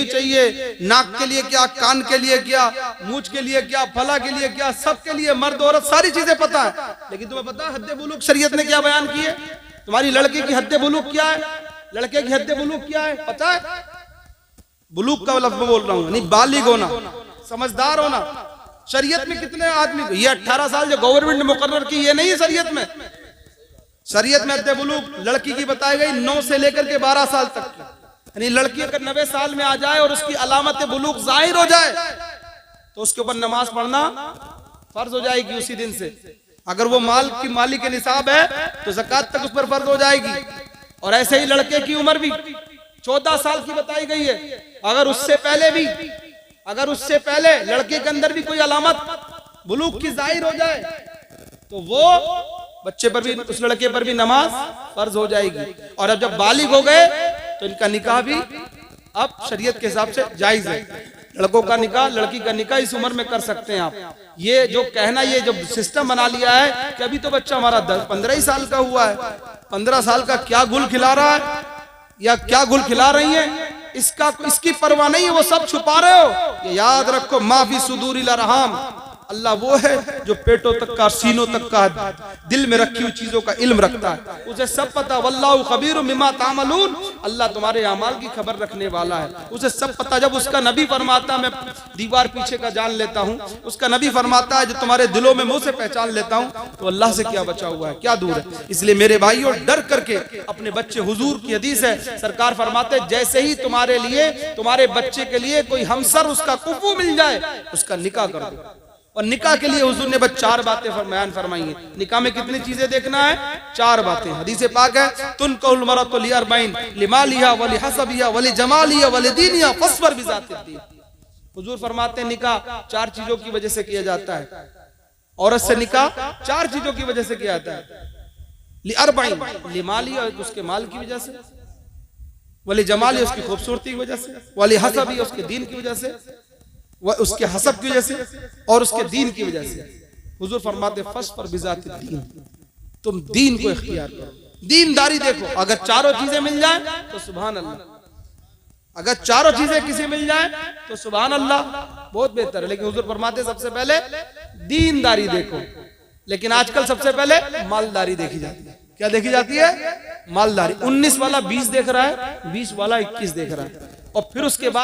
चाहिए, नाक के लिए क्या, कान के लिए क्या, मूंछ के लिए क्या, फला के लिए क्या, सबके लिए, मर्द औरत सारी चीजें पता है। लेकिन तुम्हें पता है हद्दे बुलूग शरीयत ने क्या बयान की है? तुम्हारी लड़के की हद्दे बुलूग क्या है, लड़के की हद्दे बुलूग क्या है पता है? बुलूग का लफ्ज बोल रहा हूँ, नहीं बालिग होना, समझदार होना। शरीयत में कितने आदमी, ये 18 साल जो गवर्नमेंट ने मुकर्रर की, ये नहीं है शरीयत में। शरीयत में हद्दे बुलूग लड़की की बताई गई 9 से लेकर के 12 साल तक की। यानी लड़की अगर 90 साल में आ जाए और उसकी अलामत बुलूग जाहिर हो जाए तो उसके ऊपर नमाज पढ़ना फर्ज हो जाएगी उसी दिन से। अगर वो माली के निसाब है तो ज़कात तक उस पर फर्ज हो जाएगी। और ऐसे ही लड़के की उम्र भी 14 साल की बताई गई है। अगर उससे पहले लड़के के अंदर भी कोई अलामत बुलूग की जाहिर हो जाए तो वो बच्चे पर भी, उस लड़के पर भी नमाज फर्ज हो जाएगी। और अब जब बालिग हो गए तो इनका निकाह भी अब शरीयत के हिसाब से जायज है। लड़कों का निकाह, लड़की का निकाह इस उम्र में कर सकते हैं आप। ये जो कहना, ये जो सिस्टम बना लिया है कि अभी तो बच्चा हमारा 15 ही साल का हुआ है, 15 साल का क्या गुल खिला रहा है या क्या गुल खिला रही है, इसकी परवाह नहीं है, वो सब छुपा रहे हो। ये याद रखो, माफी सुदूरिल अरहाम, अल्लाह वो है जो पेटों तक का, सीनों तक का, दिल में रखी हुई चीजों का इल्म रखता है, उसे सब पता। वल्लाहु खबीरुम बिमा तामलून, अल्लाह तुम्हारे अमाल की खबर रखने वाला है, उसे सब पता। जब उसका नबी फरमाता, मैं दीवार पीछे का जान लेता हूँ, उसका नबी फरमाता है जो तुम्हारे दिलों में मुंह से पहचान लेता हूँ, तो अल्लाह से क्या बचा हुआ है, क्या दूर है। इसलिए मेरे भाइयों, डर करके अपने बच्चे, हुजूर की हदीस है, सरकार फरमाते जैसे ही तुम्हारे लिए, तुम्हारे बच्चे के लिए कोई हमसर, उसका कुफू मिल जाए, उसका निकाह कर दो। और निकाह के लिए हुजूर ने बस 4 बातें बयान फरमाई हैं। निकाह में कितनी चीजें देखना है? 4 बातें। हदीस पाक है, तुनकहुल मरअतु लिअरबईन लिमालिहा व लिहसबिहा व लिजमालिहा व लिदीनिहा फस्बर बिज़ातिद्दीन। हुजूर फरमाते हैं निकाह 4 चीजों की वजह से किया जाता है। औरत से निकाह 4 चीजों की वजह से किया जाता है। लिअरबईन, लिमालिहा उसके माल की वजह से, व लिजमालिहा उसकी खूबसूरती की वजह से, व लिहसबिहा उसके दीन की वजह से, वह उसके हसब की वजह से और उसके दीन की वजह से। हुजूर फरमाते फस्बर बिज़ातिद्दीन, तुम दीन को इख्तियार करो, दीनदारी देखो। अगर 4 चीजें मिल जाए तो सुभान अल्लाह, अगर 4 चीजें किसी मिल जाए तो सुभान अल्लाह, बहुत बेहतर है। लेकिन हुजूर फरमाते सबसे पहले दीनदारी देखो। लेकिन आजकल सबसे पहले मालदारी देखी जाती है। क्या देखी जाती है? मालदारी। 19 वाला 20 देख रहा है, 20 वाला 21 देख रहा है, और फिर उसके बाद